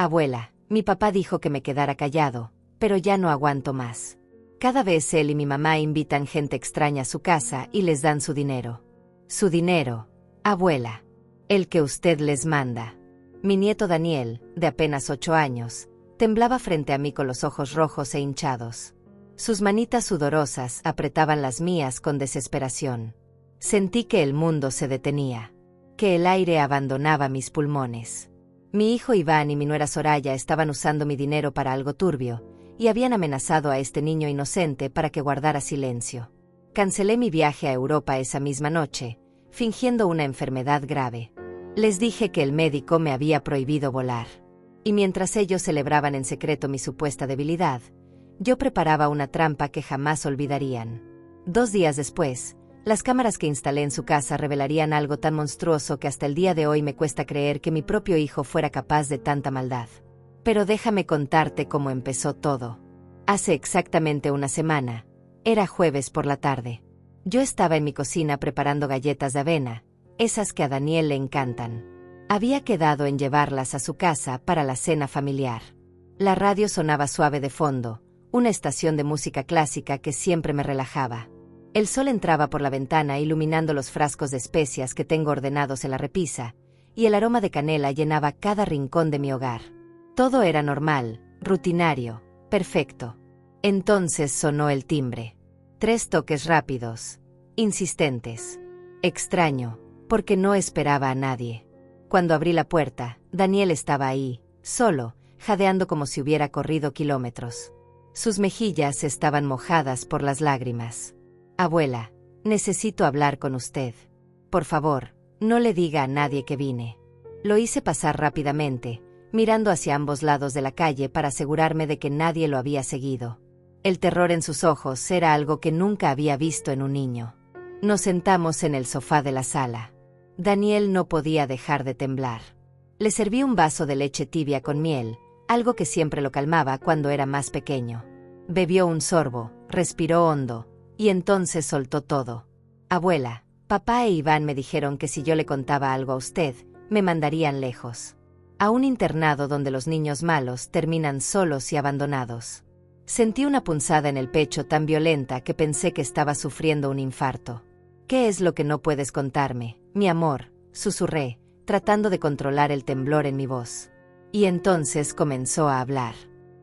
Abuela, mi papá dijo que me quedara callado, pero ya no aguanto más. Cada vez él y mi mamá invitan gente extraña a su casa y les dan su dinero. Su dinero, abuela. El que usted les manda. Mi nieto Daniel, de apenas 8 años, temblaba frente a mí con los ojos rojos e hinchados. Sus manitas sudorosas apretaban las mías con desesperación. Sentí que el mundo se detenía, que el aire abandonaba mis pulmones. Mi hijo Iván y mi nuera Soraya estaban usando mi dinero para algo turbio, y habían amenazado a este niño inocente para que guardara silencio. Cancelé mi viaje a Europa esa misma noche, fingiendo una enfermedad grave. Les dije que el médico me había prohibido volar. Y mientras ellos celebraban en secreto mi supuesta debilidad, yo preparaba una trampa que jamás olvidarían. 2 días después, las cámaras que instalé en su casa revelarían algo tan monstruoso que hasta el día de hoy me cuesta creer que mi propio hijo fuera capaz de tanta maldad. Pero déjame contarte cómo empezó todo. Hace exactamente una semana, era jueves por la tarde. Yo estaba en mi cocina preparando galletas de avena, esas que a Daniel le encantan. Había quedado en llevarlas a su casa para la cena familiar. La radio sonaba suave de fondo, una estación de música clásica que siempre me relajaba. El sol entraba por la ventana iluminando los frascos de especias que tengo ordenados en la repisa, y el aroma de canela llenaba cada rincón de mi hogar. Todo era normal, rutinario, perfecto. Entonces sonó el timbre. 3 toques rápidos, insistentes. Extraño, porque no esperaba a nadie. Cuando abrí la puerta, Daniel estaba ahí, solo, jadeando como si hubiera corrido kilómetros. Sus mejillas estaban mojadas por las lágrimas. Abuela, necesito hablar con usted. Por favor, no le diga a nadie que vine. Lo hice pasar rápidamente, mirando hacia ambos lados de la calle para asegurarme de que nadie lo había seguido. El terror en sus ojos era algo que nunca había visto en un niño. Nos sentamos en el sofá de la sala. Daniel no podía dejar de temblar. Le serví un vaso de leche tibia con miel, algo que siempre lo calmaba cuando era más pequeño. Bebió un sorbo, respiró hondo, y entonces soltó todo. Abuela, papá e Iván me dijeron que si yo le contaba algo a usted, me mandarían lejos. A un internado donde los niños malos terminan solos y abandonados. Sentí una punzada en el pecho tan violenta que pensé que estaba sufriendo un infarto. ¿Qué es lo que no puedes contarme, mi amor?, susurré, tratando de controlar el temblor en mi voz. Y entonces comenzó a hablar.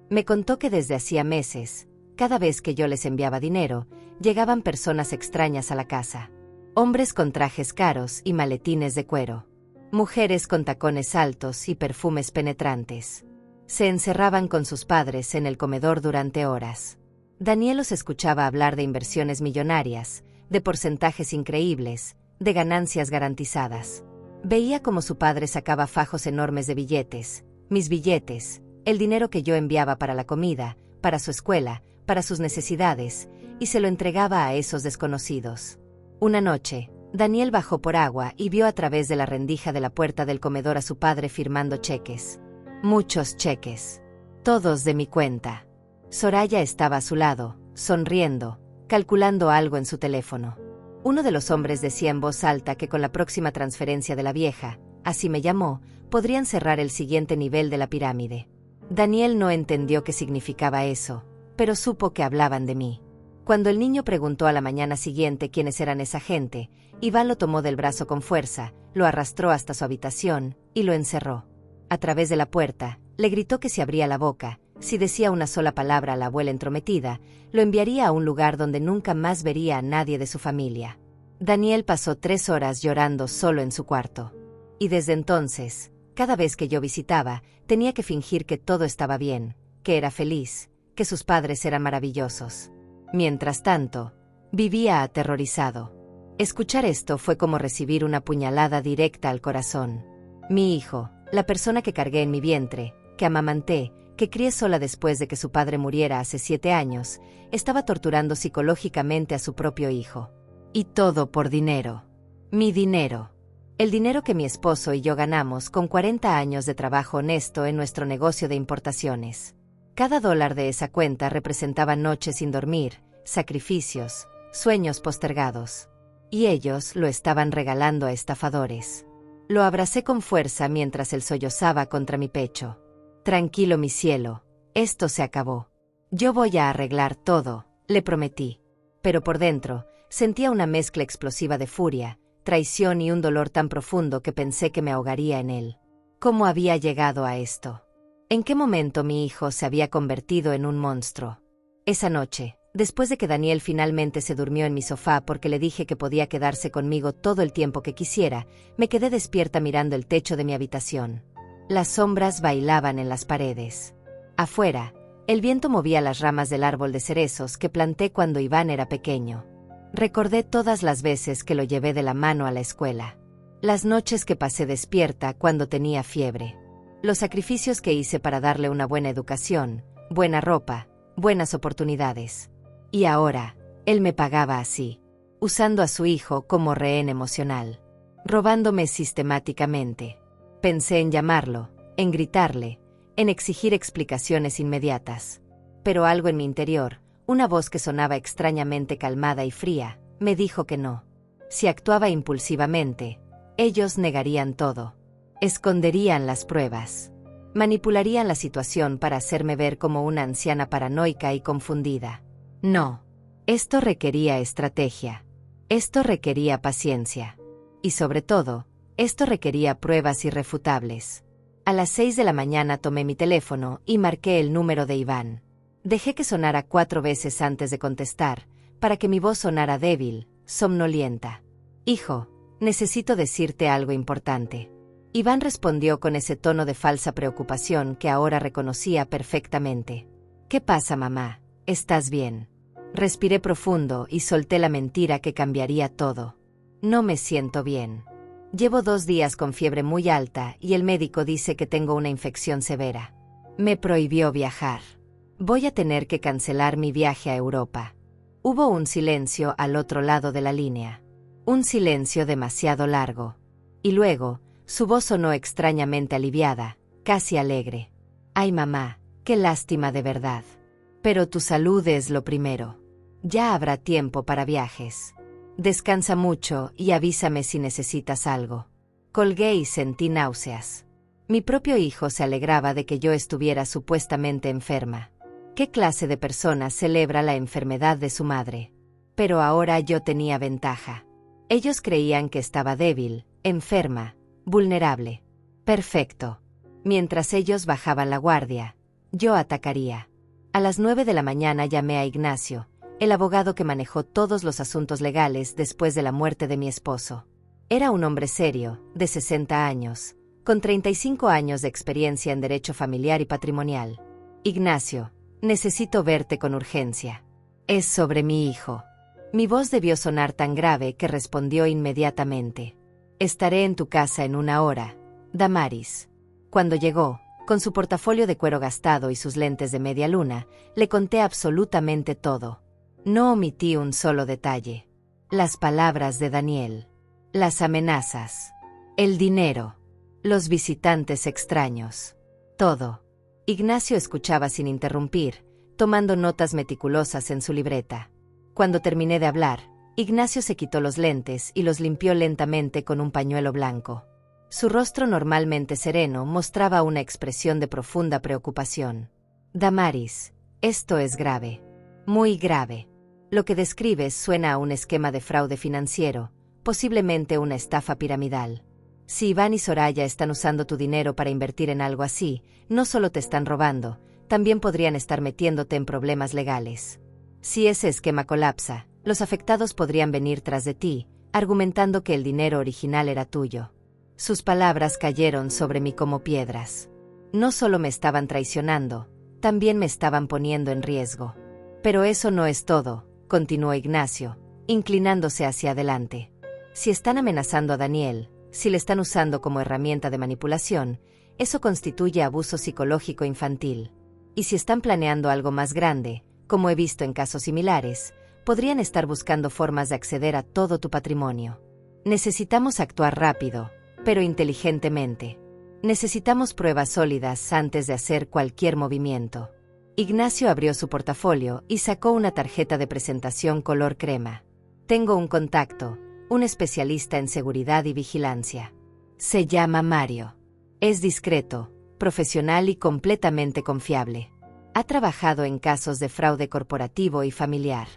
Me contó que desde hacía meses, cada vez que yo les enviaba dinero, llegaban personas extrañas a la casa. Hombres con trajes caros y maletines de cuero. Mujeres con tacones altos y perfumes penetrantes. Se encerraban con sus padres en el comedor durante horas. Daniel los escuchaba hablar de inversiones millonarias, de porcentajes increíbles, de ganancias garantizadas. Veía cómo su padre sacaba fajos enormes de billetes, mis billetes, el dinero que yo enviaba para la comida, para su escuela, para sus necesidades, y se lo entregaba a esos desconocidos. Una noche, Daniel bajó por agua y vio a través de la rendija de la puerta del comedor a su padre firmando cheques. Muchos cheques. Todos de mi cuenta. Soraya estaba a su lado, sonriendo, calculando algo en su teléfono. Uno de los hombres decía en voz alta que con la próxima transferencia de la vieja, así me llamó, podrían cerrar el siguiente nivel de la pirámide. Daniel no entendió qué significaba eso, pero supo que hablaban de mí. Cuando el niño preguntó a la mañana siguiente quiénes eran esa gente, Iván lo tomó del brazo con fuerza, lo arrastró hasta su habitación y lo encerró. A través de la puerta, le gritó que si abría la boca, si decía una sola palabra a la abuela entrometida, lo enviaría a un lugar donde nunca más vería a nadie de su familia. Daniel pasó 3 horas llorando solo en su cuarto. Y desde entonces, cada vez que yo visitaba, tenía que fingir que todo estaba bien, que era feliz, que sus padres eran maravillosos. Mientras tanto, vivía aterrorizado. Escuchar esto fue como recibir una puñalada directa al corazón. Mi hijo, la persona que cargué en mi vientre, que amamanté, que crié sola después de que su padre muriera hace 7 años, estaba torturando psicológicamente a su propio hijo. Y todo por dinero. Mi dinero. El dinero que mi esposo y yo ganamos con 40 años de trabajo honesto en nuestro negocio de importaciones. Cada dólar de esa cuenta representaba noches sin dormir, sacrificios, sueños postergados. Y ellos lo estaban regalando a estafadores. Lo abracé con fuerza mientras él sollozaba contra mi pecho. Tranquilo, mi cielo, esto se acabó. Yo voy a arreglar todo, le prometí. Pero por dentro, sentía una mezcla explosiva de furia, traición y un dolor tan profundo que pensé que me ahogaría en él. ¿Cómo había llegado a esto? ¿En qué momento mi hijo se había convertido en un monstruo? Esa noche, después de que Daniel finalmente se durmió en mi sofá porque le dije que podía quedarse conmigo todo el tiempo que quisiera, me quedé despierta mirando el techo de mi habitación. Las sombras bailaban en las paredes. Afuera, el viento movía las ramas del árbol de cerezos que planté cuando Iván era pequeño. Recordé todas las veces que lo llevé de la mano a la escuela. Las noches que pasé despierta cuando tenía fiebre. Los sacrificios que hice para darle una buena educación, buena ropa, buenas oportunidades. Y ahora, él me pagaba así, usando a su hijo como rehén emocional, robándome sistemáticamente. Pensé en llamarlo, en gritarle, en exigir explicaciones inmediatas. Pero algo en mi interior, una voz que sonaba extrañamente calmada y fría, me dijo que no. Si actuaba impulsivamente, ellos negarían todo. Esconderían las pruebas. Manipularían la situación para hacerme ver como una anciana paranoica y confundida. No. Esto requería estrategia. Esto requería paciencia. Y sobre todo, esto requería pruebas irrefutables. A las 6 de la mañana tomé mi teléfono y marqué el número de Iván. Dejé que sonara 4 veces antes de contestar, para que mi voz sonara débil, somnolienta. Hijo, necesito decirte algo importante. Iván respondió con ese tono de falsa preocupación que ahora reconocía perfectamente. ¿Qué pasa, mamá? ¿Estás bien? Respiré profundo y solté la mentira que cambiaría todo. No me siento bien. Llevo 2 días con fiebre muy alta y el médico dice que tengo una infección severa. Me prohibió viajar. Voy a tener que cancelar mi viaje a Europa. Hubo un silencio al otro lado de la línea. Un silencio demasiado largo. Y luego, su voz sonó extrañamente aliviada, casi alegre. Ay, mamá, qué lástima de verdad. Pero tu salud es lo primero. Ya habrá tiempo para viajes. Descansa mucho y avísame si necesitas algo. Colgué y sentí náuseas. Mi propio hijo se alegraba de que yo estuviera supuestamente enferma. ¿Qué clase de persona celebra la enfermedad de su madre? Pero ahora yo tenía ventaja. Ellos creían que estaba débil, enferma, vulnerable. Perfecto. Mientras ellos bajaban la guardia, yo atacaría. A las 9 de la mañana llamé a Ignacio, el abogado que manejó todos los asuntos legales después de la muerte de mi esposo. Era un hombre serio, de 60 años, con 35 años de experiencia en derecho familiar y patrimonial. Ignacio, necesito verte con urgencia. Es sobre mi hijo. Mi voz debió sonar tan grave que respondió inmediatamente. Estaré en tu casa en 1 hora, Damaris. Cuando llegó, con su portafolio de cuero gastado y sus lentes de media luna, le conté absolutamente todo. No omití un solo detalle. Las palabras de Daniel. Las amenazas. El dinero. Los visitantes extraños. Todo. Ignacio escuchaba sin interrumpir, tomando notas meticulosas en su libreta. Cuando terminé de hablar, Ignacio se quitó los lentes y los limpió lentamente con un pañuelo blanco. Su rostro normalmente sereno mostraba una expresión de profunda preocupación. Damaris, esto es grave. Muy grave. Lo que describes suena a un esquema de fraude financiero, posiblemente una estafa piramidal. Si Iván y Soraya están usando tu dinero para invertir en algo así, no solo te están robando, también podrían estar metiéndote en problemas legales. Si ese esquema colapsa, los afectados podrían venir tras de ti, argumentando que el dinero original era tuyo. Sus palabras cayeron sobre mí como piedras. No solo me estaban traicionando, también me estaban poniendo en riesgo. Pero eso no es todo, continuó Ignacio, inclinándose hacia adelante. Si están amenazando a Daniel, si le están usando como herramienta de manipulación, eso constituye abuso psicológico infantil. Y si están planeando algo más grande, como he visto en casos similares, podrían estar buscando formas de acceder a todo tu patrimonio. Necesitamos actuar rápido, pero inteligentemente. Necesitamos pruebas sólidas antes de hacer cualquier movimiento. Ignacio abrió su portafolio y sacó una tarjeta de presentación color crema. Tengo un contacto, un especialista en seguridad y vigilancia. Se llama Mario. Es discreto, profesional y completamente confiable. Ha trabajado en casos de fraude corporativo y familiar.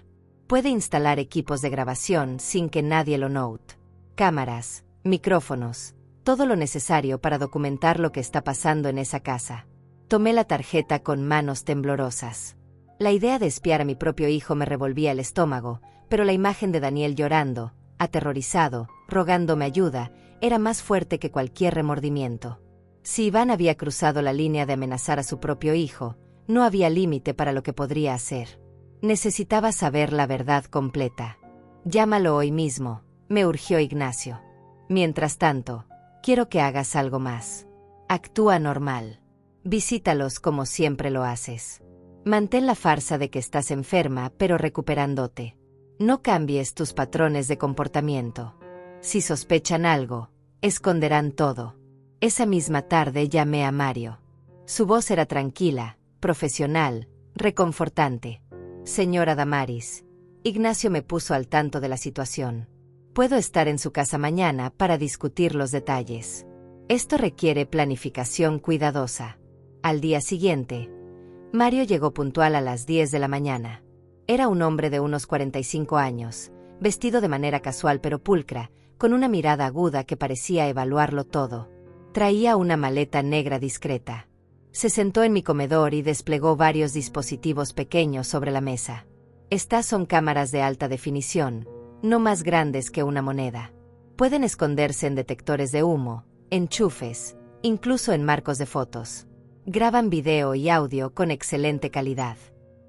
Puede instalar equipos de grabación sin que nadie lo note. Cámaras, micrófonos, todo lo necesario para documentar lo que está pasando en esa casa. Tomé la tarjeta con manos temblorosas. La idea de espiar a mi propio hijo me revolvía el estómago, pero la imagen de Daniel llorando, aterrorizado, rogándome ayuda, era más fuerte que cualquier remordimiento. Si Iván había cruzado la línea de amenazar a su propio hijo, no había límite para lo que podría hacer. Necesitaba saber la verdad completa. Llámalo hoy mismo, me urgió Ignacio. Mientras tanto, quiero que hagas algo más. Actúa normal. Visítalos como siempre lo haces. Mantén la farsa de que estás enferma, pero recuperándote. No cambies tus patrones de comportamiento. Si sospechan algo, esconderán todo. Esa misma tarde llamé a Mario. Su voz era tranquila, profesional, reconfortante. Señora Damaris, Ignacio me puso al tanto de la situación. Puedo estar en su casa mañana para discutir los detalles. Esto requiere planificación cuidadosa. Al día siguiente, Mario llegó puntual a las 10 de la mañana. Era un hombre de unos 45 años, vestido de manera casual pero pulcra, con una mirada aguda que parecía evaluarlo todo. Traía una maleta negra discreta. Se sentó en mi comedor y desplegó varios dispositivos pequeños sobre la mesa. Estas son cámaras de alta definición, no más grandes que una moneda. Pueden esconderse en detectores de humo, enchufes, incluso en marcos de fotos. Graban video y audio con excelente calidad.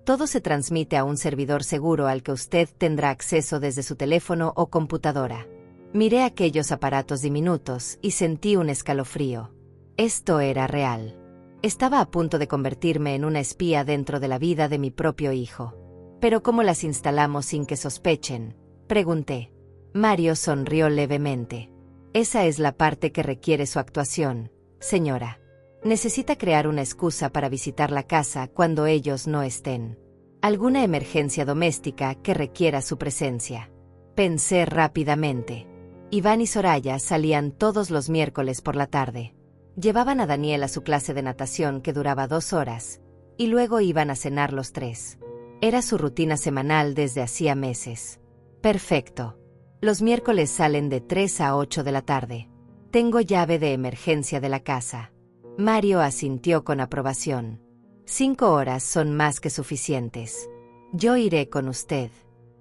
Todo se transmite a un servidor seguro al que usted tendrá acceso desde su teléfono o computadora. Miré aquellos aparatos diminutos y sentí un escalofrío. Esto era real. Estaba a punto de convertirme en una espía dentro de la vida de mi propio hijo. ¿Pero cómo las instalamos sin que sospechen?, pregunté. Mario sonrió levemente. Esa es la parte que requiere su actuación, señora. Necesita crear una excusa para visitar la casa cuando ellos no estén. Alguna emergencia doméstica que requiera su presencia. Pensé rápidamente. Iván y Soraya salían todos los miércoles por la tarde. Llevaban a Daniel a su clase de natación que duraba 2 horas, y luego iban a cenar los 3. Era su rutina semanal desde hacía meses. Perfecto. Los miércoles salen de 3 a 8 de la tarde. Tengo llave de emergencia de la casa. Mario asintió con aprobación. 5 horas son más que suficientes. Yo iré con usted.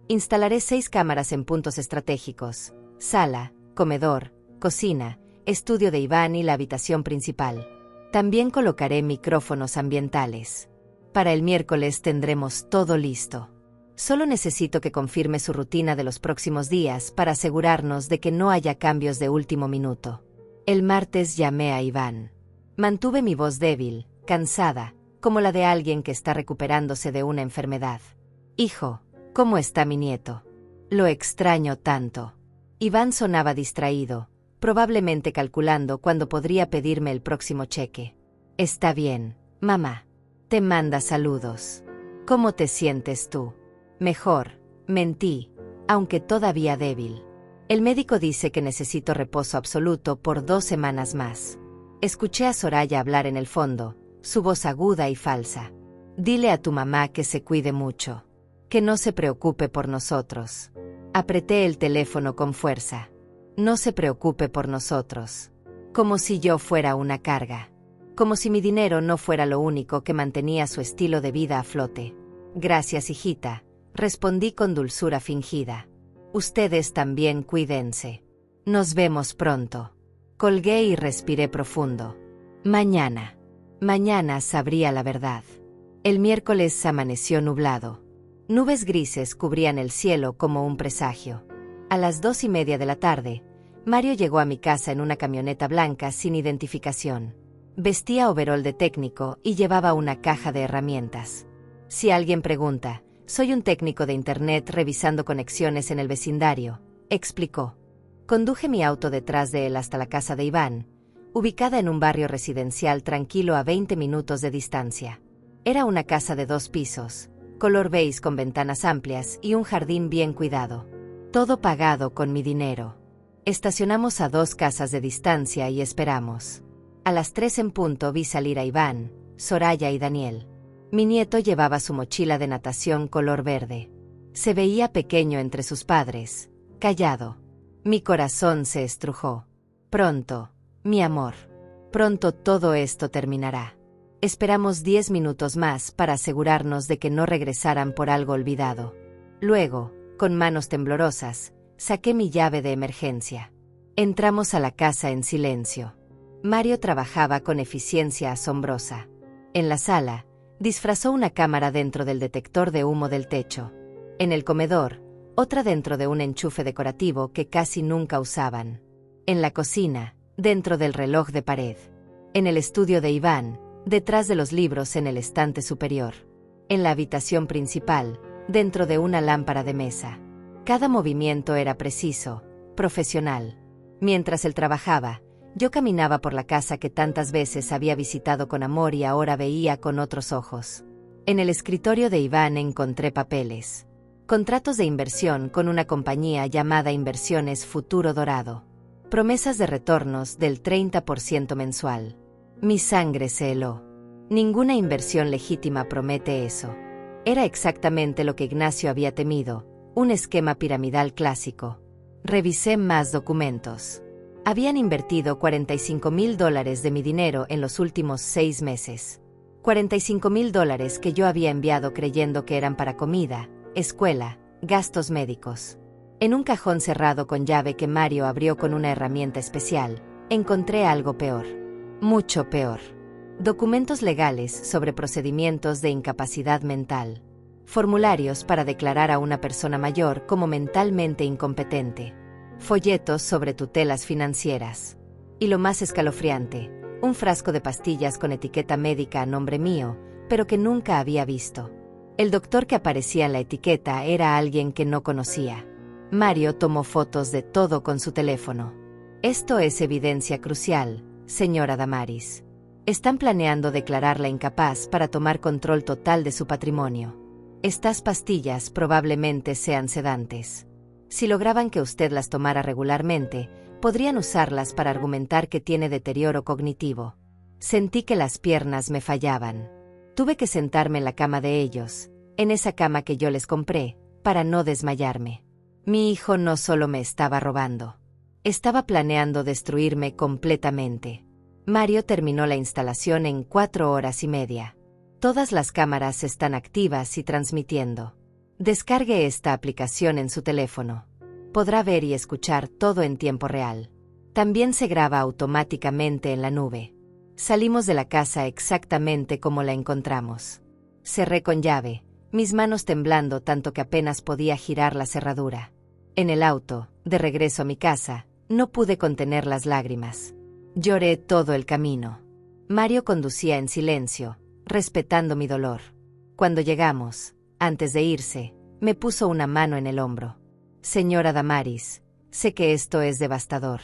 Instalaré 6 cámaras en puntos estratégicos: sala, comedor, cocina, estudio de Iván y la habitación principal. También colocaré micrófonos ambientales. Para el miércoles tendremos todo listo. Solo necesito que confirme su rutina de los próximos días para asegurarnos de que no haya cambios de último minuto. El martes llamé a Iván. Mantuve mi voz débil, cansada, como la de alguien que está recuperándose de una enfermedad. Hijo, ¿cómo está mi nieto? Lo extraño tanto. Iván sonaba distraído, probablemente calculando cuándo podría pedirme el próximo cheque. Está bien, mamá. Te manda saludos. ¿Cómo te sientes tú? Mejor, mentí, aunque todavía débil. El médico dice que necesito reposo absoluto por 2 semanas más. Escuché a Soraya hablar en el fondo, su voz aguda y falsa. Dile a tu mamá que se cuide mucho. Que no se preocupe por nosotros. Apreté el teléfono con fuerza. No se preocupe por nosotros. Como si yo fuera una carga. Como si mi dinero no fuera lo único que mantenía su estilo de vida a flote. Gracias, hijita, respondí con dulzura fingida. Ustedes también cuídense. Nos vemos pronto. Colgué y respiré profundo. Mañana sabría la verdad. El miércoles amaneció nublado. Nubes grises cubrían el cielo como un presagio. A las 2:30 de la tarde, Mario llegó a mi casa en una camioneta blanca sin identificación. Vestía overol de técnico y llevaba una caja de herramientas. Si alguien pregunta, soy un técnico de internet revisando conexiones en el vecindario, explicó. Conduje mi auto detrás de él hasta la casa de Iván, ubicada en un barrio residencial tranquilo a 20 minutos de distancia. Era una casa de 2 pisos, color beige con ventanas amplias y un jardín bien cuidado. Todo pagado con mi dinero. Estacionamos a 2 casas de distancia y esperamos. A las 3 en punto vi salir a Iván, Soraya y Daniel. Mi nieto llevaba su mochila de natación color verde. Se veía pequeño entre sus padres, callado. Mi corazón se estrujó. Pronto, mi amor. Pronto todo esto terminará. Esperamos 10 minutos más para asegurarnos de que no regresaran por algo olvidado. Luego, con manos temblorosas, saqué mi llave de emergencia. Entramos a la casa en silencio. Mario trabajaba con eficiencia asombrosa. En la sala, disfrazó una cámara dentro del detector de humo del techo. En el comedor, otra dentro de un enchufe decorativo que casi nunca usaban. En la cocina, dentro del reloj de pared. En el estudio de Iván, detrás de los libros en el estante superior. En la habitación principal, dentro de una lámpara de mesa. Cada movimiento era preciso, profesional. Mientras él trabajaba, yo caminaba por la casa que tantas veces había visitado con amor y ahora veía con otros ojos. En el escritorio de Iván encontré papeles. Contratos de inversión con una compañía llamada Inversiones Futuro Dorado. Promesas de retornos del 30% mensual. Mi sangre se heló. Ninguna inversión legítima promete eso. Era exactamente lo que Ignacio había temido, un esquema piramidal clásico. Revisé más documentos. Habían invertido $45,000 de mi dinero en los últimos 6 meses. $45,000 que yo había enviado creyendo que eran para comida, escuela, gastos médicos. En un cajón cerrado con llave que Mario abrió con una herramienta especial, encontré algo peor. Mucho peor. Documentos legales sobre procedimientos de incapacidad mental. Formularios para declarar a una persona mayor como mentalmente incompetente. Folletos sobre tutelas financieras. Y lo más escalofriante, un frasco de pastillas con etiqueta médica a nombre mío, pero que nunca había visto. El doctor que aparecía en la etiqueta era alguien que no conocía. Mario tomó fotos de todo con su teléfono. Esto es evidencia crucial, señora Damaris. Están planeando declararla incapaz para tomar control total de su patrimonio. Estas pastillas probablemente sean sedantes. Si lograban que usted las tomara regularmente, podrían usarlas para argumentar que tiene deterioro cognitivo. Sentí que las piernas me fallaban. Tuve que sentarme en la cama de ellos, en esa cama que yo les compré, para no desmayarme. Mi hijo no solo me estaba robando. Estaba planeando destruirme completamente. Mario terminó la instalación en 4 horas y media. Todas las cámaras están activas y transmitiendo. Descargue esta aplicación en su teléfono. Podrá ver y escuchar todo en tiempo real. También se graba automáticamente en la nube. Salimos de la casa exactamente como la encontramos. Cerré con llave, mis manos temblando tanto que apenas podía girar la cerradura. En el auto, de regreso a mi casa, no pude contener las lágrimas. Lloré todo el camino. Mario conducía en silencio, respetando mi dolor. Cuando llegamos, antes de irse, me puso una mano en el hombro. Señora Damaris, sé que esto es devastador,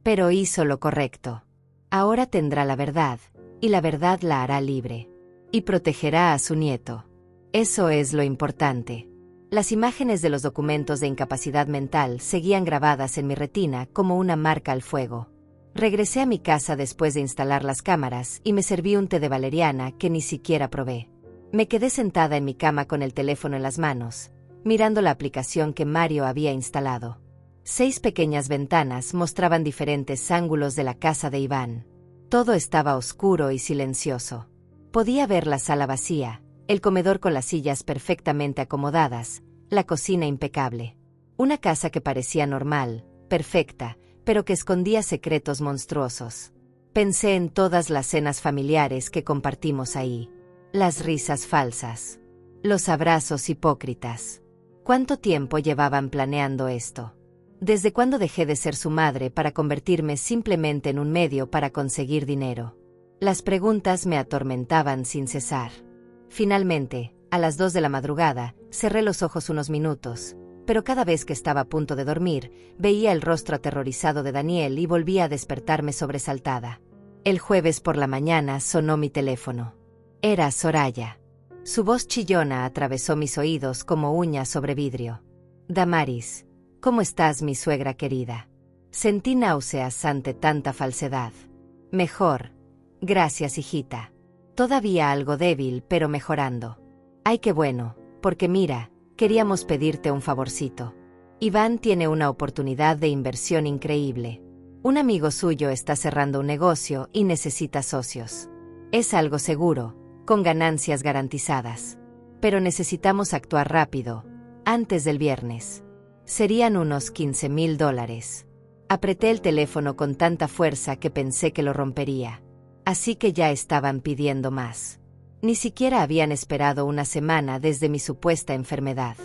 pero hizo lo correcto. Ahora tendrá la verdad, y la verdad la hará libre. Y protegerá a su nieto. Eso es lo importante. Las imágenes de los documentos de incapacidad mental seguían grabadas en mi retina como una marca al fuego. Regresé a mi casa después de instalar las cámaras y me serví un té de valeriana que ni siquiera probé. Me quedé sentada en mi cama con el teléfono en las manos, mirando la aplicación que Mario había instalado. 6 pequeñas ventanas mostraban diferentes ángulos de la casa de Iván. Todo estaba oscuro y silencioso. Podía ver la sala vacía, el comedor con las sillas perfectamente acomodadas, la cocina impecable. Una casa que parecía normal, perfecta, pero que escondía secretos monstruosos. Pensé en todas las cenas familiares que compartimos ahí. Las risas falsas. Los abrazos hipócritas. ¿Cuánto tiempo llevaban planeando esto? ¿Desde cuándo dejé de ser su madre para convertirme simplemente en un medio para conseguir dinero? Las preguntas me atormentaban sin cesar. Finalmente, a las 2 de la madrugada, cerré los ojos unos minutos, pero cada vez que estaba a punto de dormir, veía el rostro aterrorizado de Daniel y volvía a despertarme sobresaltada. El jueves por la mañana sonó mi teléfono. Era Soraya. Su voz chillona atravesó mis oídos como uñas sobre vidrio. Damaris, ¿cómo estás, mi suegra querida? Sentí náuseas ante tanta falsedad. Mejor, Gracias, hijita. Todavía algo débil, pero mejorando. Ay, qué bueno, porque mira, queríamos pedirte un favorcito. Iván tiene una oportunidad de inversión increíble. Un amigo suyo está cerrando un negocio y necesita socios. Es algo seguro, con ganancias garantizadas. Pero necesitamos actuar rápido, antes del viernes. Serían unos $15,000. Apreté el teléfono con tanta fuerza que pensé que lo rompería. Así que ya estaban pidiendo más. Ni siquiera habían esperado una semana desde mi supuesta enfermedad.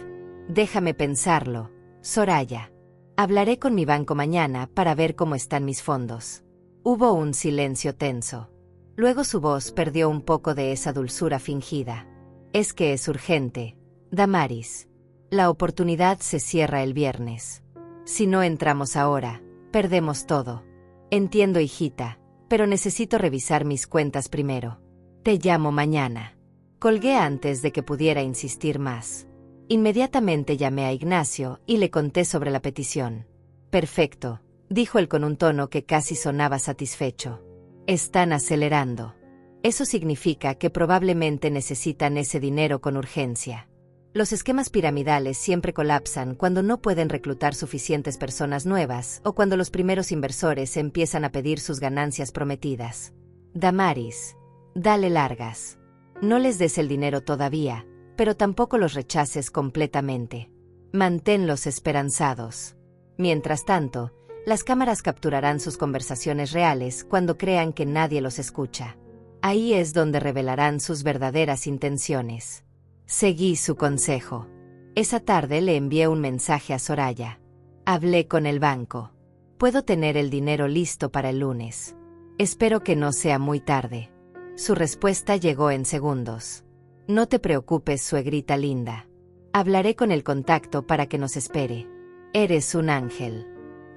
Déjame pensarlo, Soraya. Hablaré con mi banco mañana para ver cómo están mis fondos. Hubo un silencio tenso. Luego su voz perdió un poco de esa dulzura fingida. Es que es urgente, Damaris. La oportunidad se cierra el viernes. Si no entramos ahora, perdemos todo. Entiendo, hijita, pero necesito revisar mis cuentas primero. Te llamo mañana. Colgué antes de que pudiera insistir más. Inmediatamente llamé a Ignacio y le conté sobre la petición. Perfecto, dijo él con un tono que casi sonaba satisfecho. Están acelerando. Eso significa que probablemente necesitan ese dinero con urgencia. Los esquemas piramidales siempre colapsan cuando no pueden reclutar suficientes personas nuevas o cuando los primeros inversores empiezan a pedir sus ganancias prometidas. Damaris, dale largas. No les des el dinero todavía, pero tampoco los rechaces completamente. Manténlos esperanzados. Mientras tanto, las cámaras capturarán sus conversaciones reales cuando crean que nadie los escucha. Ahí es donde revelarán sus verdaderas intenciones. Seguí su consejo. Esa tarde le envié un mensaje a Soraya. Hablé con el banco. Puedo tener el dinero listo para el lunes. Espero que no sea muy tarde. Su respuesta llegó en segundos. No te preocupes, suegrita linda. Hablaré con el contacto para que nos espere. Eres un ángel.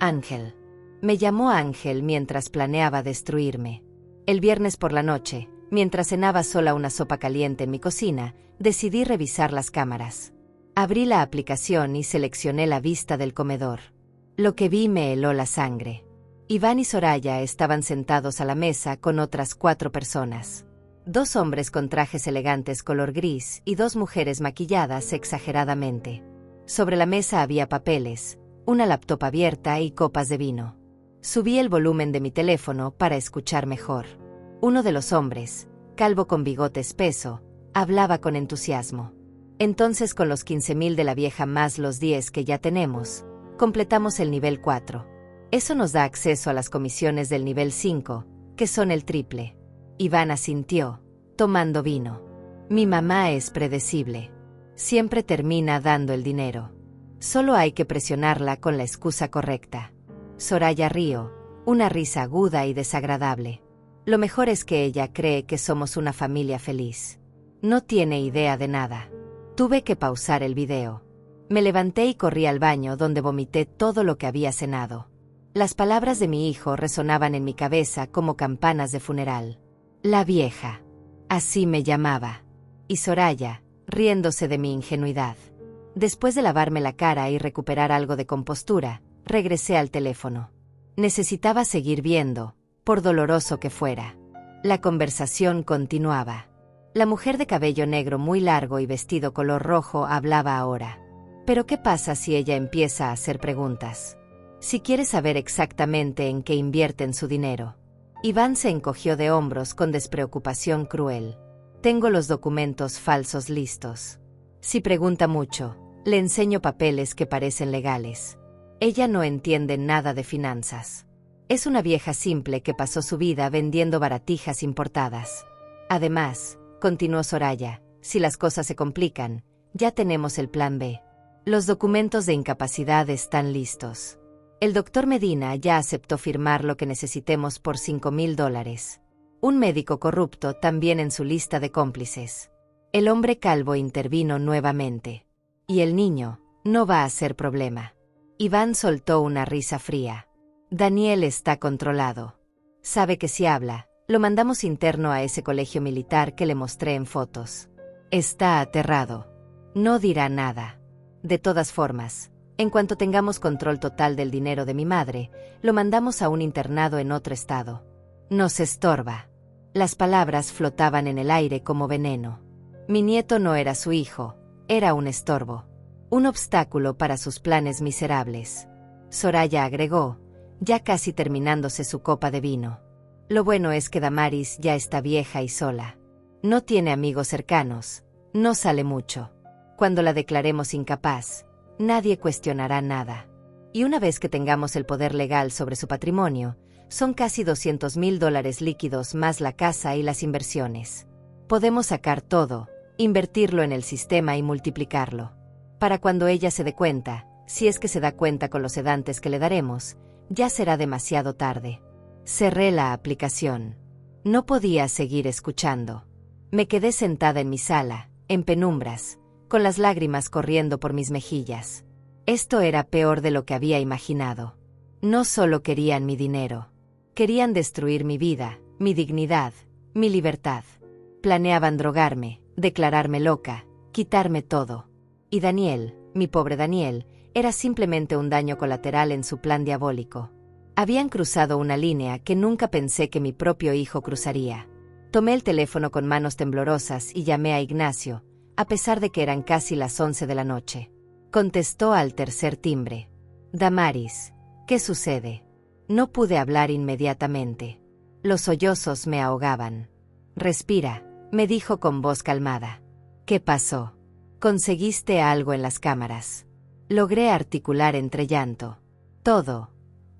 Ángel. Me llamó Ángel mientras planeaba destruirme. El viernes por la noche, mientras cenaba sola una sopa caliente en mi cocina, decidí revisar las cámaras. Abrí la aplicación y seleccioné la vista del comedor. Lo que vi me heló la sangre. Iván y Soraya estaban sentados a la mesa con otras 4 personas. 2 hombres con trajes elegantes color gris y 2 mujeres maquilladas exageradamente. Sobre la mesa había papeles, una laptop abierta y copas de vino. Subí el volumen de mi teléfono para escuchar mejor. Uno de los hombres, calvo con bigote espeso, hablaba con entusiasmo. Entonces, con los 15,000 de la vieja más los 10 que ya tenemos, completamos el nivel 4. Eso nos da acceso a las comisiones del nivel 5, que son el triple. Iván asintió, tomando vino. Mi mamá es predecible. Siempre termina dando el dinero. Solo hay que presionarla con la excusa correcta. Soraya rió, una risa aguda y desagradable. Lo mejor es que ella cree que somos una familia feliz. No tiene idea de nada. Tuve que pausar el video. Me levanté y corrí al baño donde vomité todo lo que había cenado. Las palabras de mi hijo resonaban en mi cabeza como campanas de funeral. La vieja. Así me llamaba. Y Soraya, riéndose de mi ingenuidad. Después de lavarme la cara y recuperar algo de compostura, regresé al teléfono. Necesitaba seguir viendo, por doloroso que fuera. La conversación continuaba. La mujer de cabello negro muy largo y vestido color rojo hablaba ahora. Pero ¿qué pasa si ella empieza a hacer preguntas? Si quiere saber exactamente en qué invierten su dinero. Iván se encogió de hombros con despreocupación cruel. Tengo los documentos falsos listos. Si pregunta mucho, le enseño papeles que parecen legales. Ella no entiende nada de finanzas. Es una vieja simple que pasó su vida vendiendo baratijas importadas. Además, continuó Soraya, si las cosas se complican, ya tenemos el plan B. Los documentos de incapacidad están listos. El doctor Medina ya aceptó firmar lo que necesitemos por $5,000. Un médico corrupto también en su lista de cómplices. El hombre calvo intervino nuevamente. Y el niño, no va a ser problema. Iván soltó una risa fría. Daniel está controlado. Sabe que si habla, lo mandamos interno a ese colegio militar que le mostré en fotos. Está aterrado. No dirá nada. De todas formas, en cuanto tengamos control total del dinero de mi madre, lo mandamos a un internado en otro estado. Nos estorba. Las palabras flotaban en el aire como veneno. Mi nieto no era su hijo, era un estorbo. Un obstáculo para sus planes miserables. Soraya agregó, ya casi terminándose su copa de vino. Lo bueno es que Damaris ya está vieja y sola. No tiene amigos cercanos, no sale mucho. Cuando la declaremos incapaz, nadie cuestionará nada. Y una vez que tengamos el poder legal sobre su patrimonio, son casi $200,000 líquidos más la casa y las inversiones. Podemos sacar todo, invertirlo en el sistema y multiplicarlo. Para cuando ella se dé cuenta, si es que se da cuenta con los sedantes que le daremos, ya será demasiado tarde. Cerré la aplicación. No podía seguir escuchando. Me quedé sentada en mi sala, en penumbras, con las lágrimas corriendo por mis mejillas. Esto era peor de lo que había imaginado. No solo querían mi dinero. Querían destruir mi vida, mi dignidad, mi libertad. Planeaban drogarme, declararme loca, quitarme todo. Y Daniel, mi pobre Daniel, era simplemente un daño colateral en su plan diabólico. Habían cruzado una línea que nunca pensé que mi propio hijo cruzaría. Tomé el teléfono con manos temblorosas y llamé a Ignacio, a pesar de que eran casi las 11 de la noche. Contestó al tercer timbre. Damaris, ¿qué sucede? No pude hablar inmediatamente. Los sollozos me ahogaban. Respira, me dijo con voz calmada. ¿Qué pasó? Conseguiste algo en las cámaras. Logré articular entre llanto. Todo.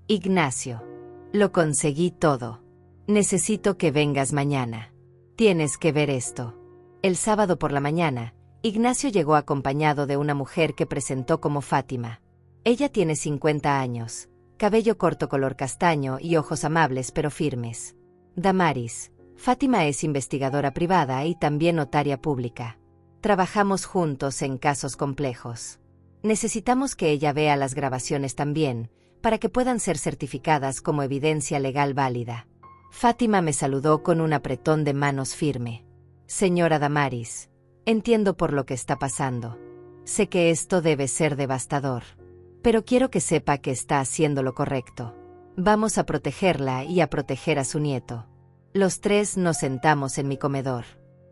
Ignacio. Lo conseguí todo. Necesito que vengas mañana. Tienes que ver esto. El sábado por la mañana, Ignacio llegó acompañado de una mujer que presentó como Fátima. Ella tiene 50 años, cabello corto color castaño y ojos amables pero firmes. Damaris. Fátima es investigadora privada y también notaria pública. Trabajamos juntos en casos complejos. Necesitamos que ella vea las grabaciones también, para que puedan ser certificadas como evidencia legal válida. Fátima me saludó con un apretón de manos firme. Señora Damaris, entiendo por lo que está pasando. Sé que esto debe ser devastador. Pero quiero que sepa que está haciendo lo correcto. Vamos a protegerla y a proteger a su nieto. Los tres nos sentamos en mi comedor.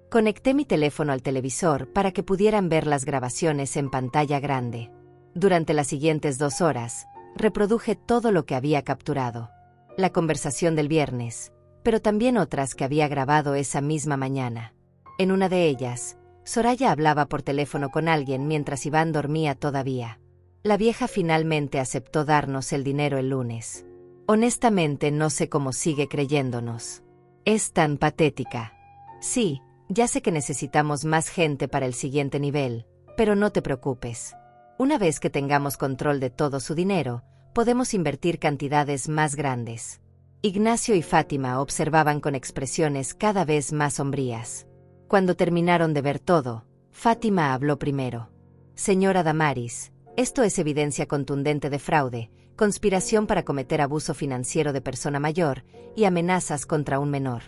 Conecté mi teléfono al televisor para que pudieran ver las grabaciones en pantalla grande. Durante las siguientes 2 horas, reproduje todo lo que había capturado. La conversación del viernes, pero también otras que había grabado esa misma mañana. En una de ellas, Soraya hablaba por teléfono con alguien mientras Iván dormía todavía. La vieja finalmente aceptó darnos el dinero el lunes. Honestamente no sé cómo sigue creyéndonos. Es tan patética. Sí, ya sé que necesitamos más gente para el siguiente nivel, pero no te preocupes. Una vez que tengamos control de todo su dinero, podemos invertir cantidades más grandes. Ignacio y Fátima observaban con expresiones cada vez más sombrías. Cuando terminaron de ver todo, Fátima habló primero. Señora Damaris, esto es evidencia contundente de fraude, conspiración para cometer abuso financiero de persona mayor y amenazas contra un menor.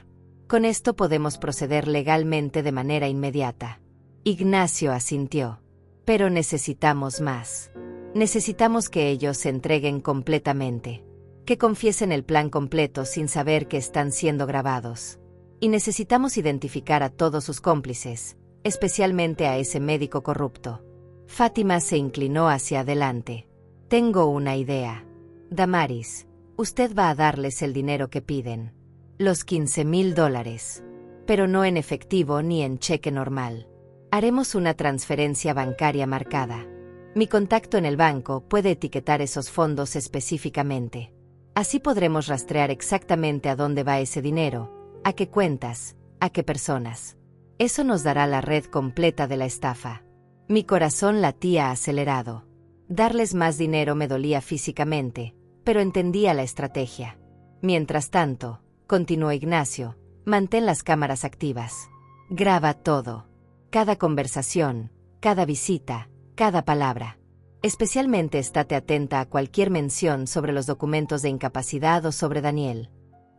Con esto podemos proceder legalmente de manera inmediata. Ignacio asintió. Pero necesitamos más. Necesitamos que ellos se entreguen completamente. Que confiesen el plan completo sin saber que están siendo grabados. Y necesitamos identificar a todos sus cómplices, especialmente a ese médico corrupto. Fátima se inclinó hacia adelante. Tengo una idea. Damaris, usted va a darles el dinero que piden. Los $15,000. Pero no en efectivo ni en cheque normal. Haremos una transferencia bancaria marcada. Mi contacto en el banco puede etiquetar esos fondos específicamente. Así podremos rastrear exactamente a dónde va ese dinero, a qué cuentas, a qué personas. Eso nos dará la red completa de la estafa. Mi corazón latía acelerado. Darles más dinero me dolía físicamente, pero entendía la estrategia. Mientras tanto, continuó Ignacio, mantén las cámaras activas. Graba todo. Cada conversación, cada visita, cada palabra. Especialmente estate atenta a cualquier mención sobre los documentos de incapacidad o sobre Daniel.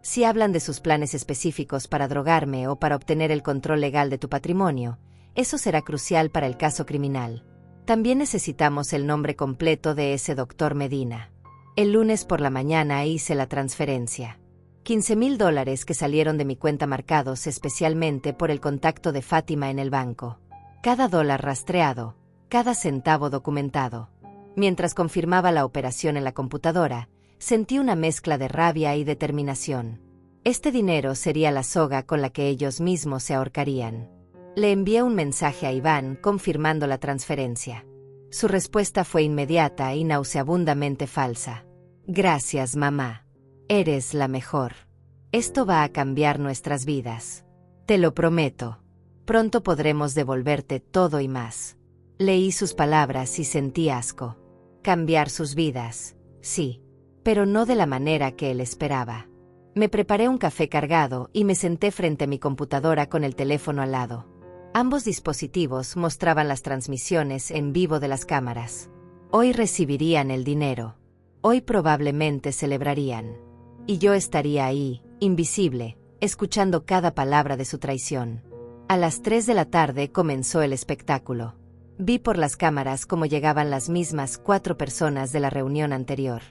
Si hablan de sus planes específicos para drogarme o para obtener el control legal de tu patrimonio, eso será crucial para el caso criminal. También necesitamos el nombre completo de ese doctor Medina. El lunes por la mañana hice la transferencia. $15,000 que salieron de mi cuenta marcados especialmente por el contacto de Fátima en el banco. Cada dólar rastreado, cada centavo documentado. Mientras confirmaba la operación en la computadora, sentí una mezcla de rabia y determinación. Este dinero sería la soga con la que ellos mismos se ahorcarían. Le envié un mensaje a Iván confirmando la transferencia. Su respuesta fue inmediata y nauseabundamente falsa. Gracias, mamá. Eres la mejor. Esto va a cambiar nuestras vidas. Te lo prometo. Pronto podremos devolverte todo y más. Leí sus palabras y sentí asco. Cambiar sus vidas, sí, pero no de la manera que él esperaba. Me preparé un café cargado y me senté frente a mi computadora con el teléfono al lado. Ambos dispositivos mostraban las transmisiones en vivo de las cámaras. Hoy recibirían el dinero. Hoy probablemente celebrarían. Y yo estaría ahí, invisible, escuchando cada palabra de su traición. A las 3 de la tarde comenzó el espectáculo. Vi por las cámaras cómo llegaban las mismas 4 personas de la reunión anterior.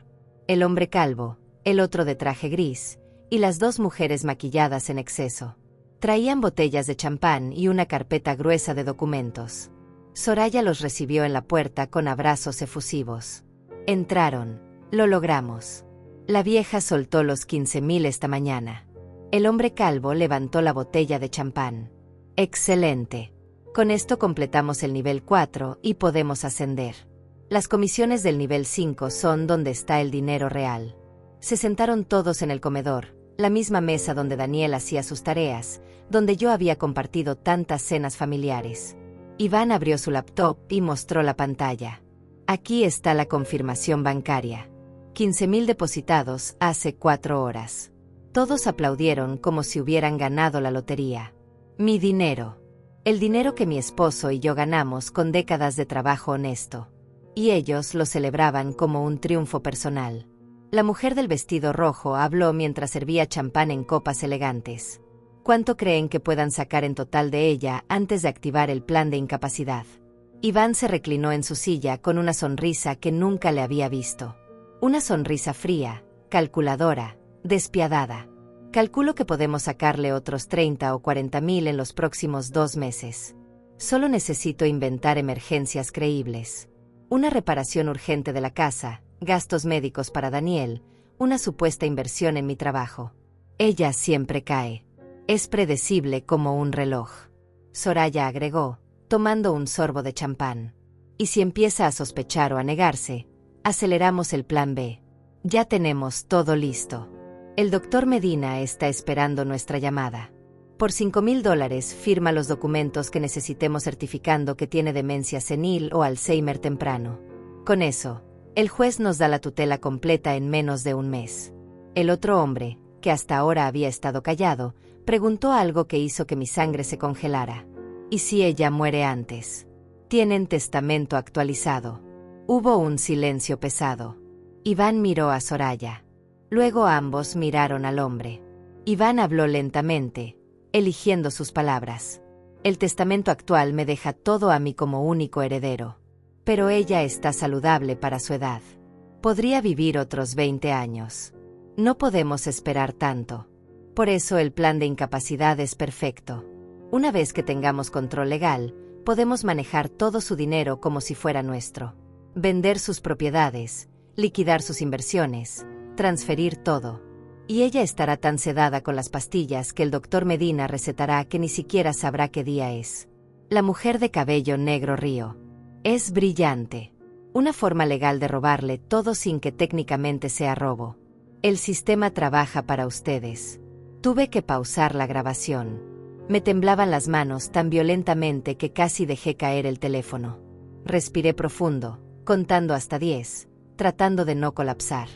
El hombre calvo, el otro de traje gris, y las 2 mujeres maquilladas en exceso. Traían botellas de champán y una carpeta gruesa de documentos. Soraya los recibió en la puerta con abrazos efusivos. Entraron. Lo logramos. La vieja soltó los 15,000 esta mañana. El hombre calvo levantó la botella de champán. Excelente. Con esto completamos el nivel 4 y podemos ascender. Las comisiones del nivel 5 son donde está el dinero real. Se sentaron todos en el comedor, la misma mesa donde Daniel hacía sus tareas, donde yo había compartido tantas cenas familiares. Iván abrió su laptop y mostró la pantalla. Aquí está la confirmación bancaria. 15,000 depositados hace 4 horas. Todos aplaudieron como si hubieran ganado la lotería. Mi dinero. El dinero que mi esposo y yo ganamos con décadas de trabajo honesto. Y ellos lo celebraban como un triunfo personal. La mujer del vestido rojo habló mientras servía champán en copas elegantes. ¿Cuánto creen que puedan sacar en total de ella antes de activar el plan de incapacidad? Iván se reclinó en su silla con una sonrisa que nunca le había visto. Una sonrisa fría, calculadora, despiadada. Calculo que podemos sacarle otros 30 o 40,000 en los próximos 2 meses. Solo necesito inventar emergencias creíbles. Una reparación urgente de la casa, gastos médicos para Daniel, una supuesta inversión en mi trabajo. Ella siempre cae. Es predecible como un reloj. Soraya agregó, tomando un sorbo de champán. Y si empieza a sospechar o a negarse, aceleramos el plan B. Ya tenemos todo listo. El doctor Medina está esperando nuestra llamada. Por $5,000 firma los documentos que necesitemos certificando que tiene demencia senil o Alzheimer temprano. Con eso, el juez nos da la tutela completa en menos de un mes. El otro hombre, que hasta ahora había estado callado, preguntó algo que hizo que mi sangre se congelara. ¿Y si ella muere antes? Tienen testamento actualizado. Hubo un silencio pesado. Iván miró a Soraya. Luego ambos miraron al hombre. Iván habló lentamente, eligiendo sus palabras. El testamento actual me deja todo a mí como único heredero. Pero ella está saludable para su edad. Podría vivir otros 20 años. No podemos esperar tanto. Por eso el plan de incapacidad es perfecto. Una vez que tengamos control legal, podemos manejar todo su dinero como si fuera nuestro. Vender sus propiedades, liquidar sus inversiones, transferir todo. Y ella estará tan sedada con las pastillas que el doctor Medina recetará que ni siquiera sabrá qué día es. La mujer de cabello negro rió. Es brillante. Una forma legal de robarle todo sin que técnicamente sea robo. El sistema trabaja para ustedes. Tuve que pausar la grabación. Me temblaban las manos tan violentamente que casi dejé caer el teléfono. Respiré profundo, contando hasta 10, tratando de no colapsar.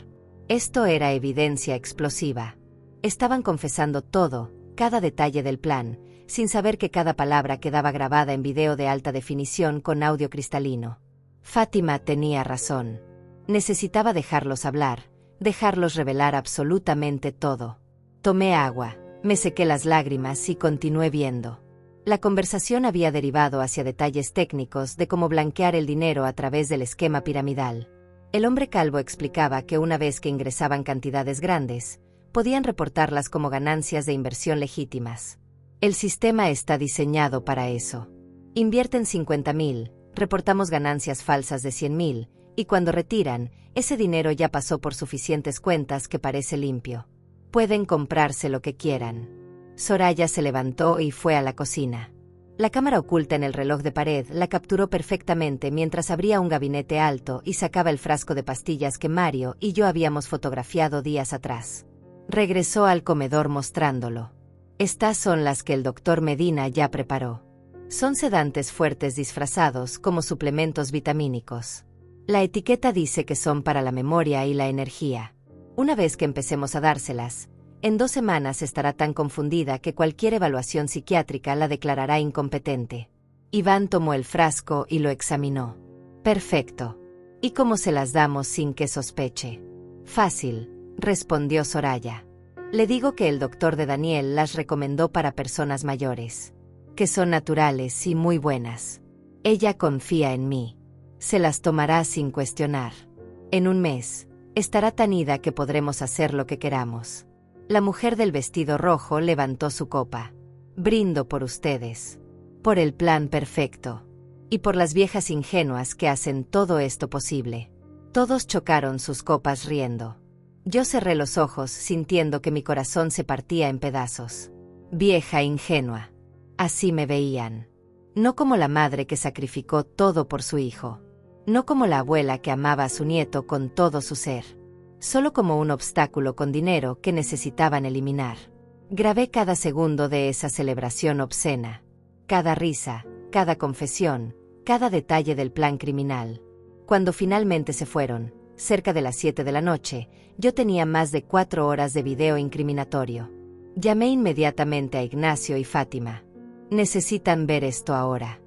Esto era evidencia explosiva. Estaban confesando todo, cada detalle del plan, sin saber que cada palabra quedaba grabada en video de alta definición con audio cristalino. Fátima tenía razón. Necesitaba dejarlos hablar, dejarlos revelar absolutamente todo. Tomé agua, me sequé las lágrimas y continué viendo. La conversación había derivado hacia detalles técnicos de cómo blanquear el dinero a través del esquema piramidal. El hombre calvo explicaba que una vez que ingresaban cantidades grandes, podían reportarlas como ganancias de inversión legítimas. El sistema está diseñado para eso. Invierten 50.000, reportamos ganancias falsas de 100.000, y cuando retiran, ese dinero ya pasó por suficientes cuentas que parece limpio. Pueden comprarse lo que quieran. Soraya se levantó y fue a la cocina. La cámara oculta en el reloj de pared la capturó perfectamente mientras abría un gabinete alto y sacaba el frasco de pastillas que Mario y yo habíamos fotografiado días atrás. Regresó al comedor mostrándolo. Estas son las que el doctor Medina ya preparó. Son sedantes fuertes disfrazados como suplementos vitamínicos. La etiqueta dice que son para la memoria y la energía. Una vez que empecemos a dárselas, en 2 semanas estará tan confundida que cualquier evaluación psiquiátrica la declarará incompetente. Iván tomó el frasco y lo examinó. Perfecto. ¿Y cómo se las damos sin que sospeche? Fácil, respondió Soraya. Le digo que el doctor de Daniel las recomendó para personas mayores, que son naturales y muy buenas. Ella confía en mí. Se las tomará sin cuestionar. En un mes, estará tan ida que podremos hacer lo que queramos. La mujer del vestido rojo levantó su copa. Brindo por ustedes. Por el plan perfecto. Y por las viejas ingenuas que hacen todo esto posible. Todos chocaron sus copas riendo. Yo cerré los ojos sintiendo que mi corazón se partía en pedazos. Vieja ingenua. Así me veían. No como la madre que sacrificó todo por su hijo. No como la abuela que amaba a su nieto con todo su ser. Solo como un obstáculo con dinero que necesitaban eliminar. Grabé cada segundo de esa celebración obscena. Cada risa, cada confesión, cada detalle del plan criminal. Cuando finalmente se fueron, cerca de las 7 de la noche, yo tenía más de 4 horas de video incriminatorio. Llamé inmediatamente a Ignacio y Fátima. Necesitan ver esto ahora.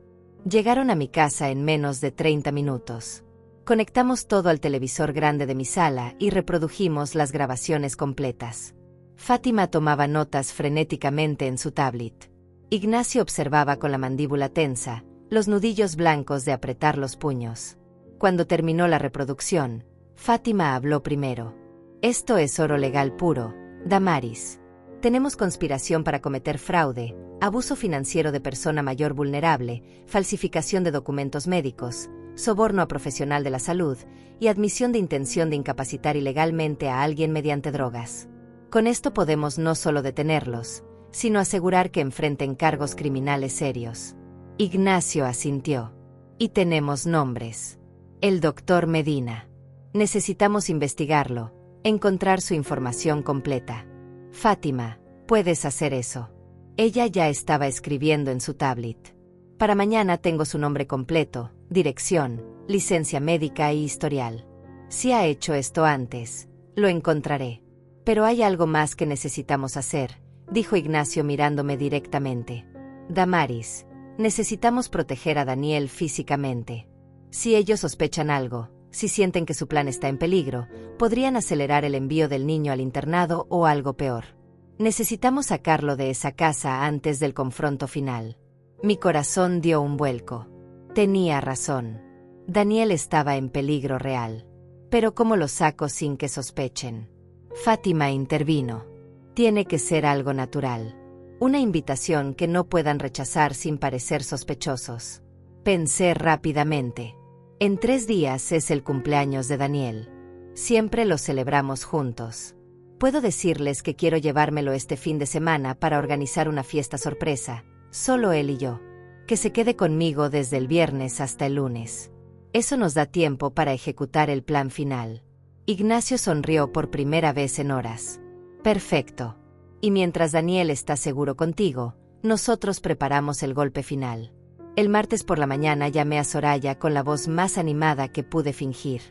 Llegaron a mi casa en menos de 30 minutos. Conectamos todo al televisor grande de mi sala y reprodujimos las grabaciones completas. Fátima tomaba notas frenéticamente en su tablet. Ignacio observaba con la mandíbula tensa, los nudillos blancos de apretar los puños. Cuando terminó la reproducción, Fátima habló primero. Esto es oro legal puro, Damaris. Tenemos conspiración para cometer fraude, abuso financiero de persona mayor vulnerable, falsificación de documentos médicos, soborno a profesional de la salud y admisión de intención de incapacitar ilegalmente a alguien mediante drogas. Con esto podemos no solo detenerlos, sino asegurar que enfrenten cargos criminales serios. Ignacio asintió. Y tenemos nombres. El doctor Medina. Necesitamos investigarlo, encontrar su información completa. Fátima, puedes hacer eso. Ella ya estaba escribiendo en su tablet. Para mañana tengo su nombre completo, dirección, licencia médica y historial. Si ha hecho esto antes, lo encontraré. Pero hay algo más que necesitamos hacer, dijo Ignacio mirándome directamente. Damaris, necesitamos proteger a Daniel físicamente. Si ellos sospechan algo, si sienten que su plan está en peligro, podrían acelerar el envío del niño al internado o algo peor. Necesitamos sacarlo de esa casa antes del confronto final. Mi corazón dio un vuelco. Tenía razón. Daniel estaba en peligro real. Pero ¿cómo lo saco sin que sospechen? Fátima intervino. Tiene que ser algo natural. Una invitación que no puedan rechazar sin parecer sospechosos. Pensé rápidamente. En 3 días es el cumpleaños de Daniel. Siempre lo celebramos juntos. Puedo decirles que quiero llevármelo este fin de semana para organizar una fiesta sorpresa, solo él y yo. Que se quede conmigo desde el viernes hasta el lunes. Eso nos da tiempo para ejecutar el plan final. Ignacio sonrió por primera vez en horas. Perfecto. Y mientras Daniel está seguro contigo, nosotros preparamos el golpe final. El martes por la mañana llamé a Soraya con la voz más animada que pude fingir.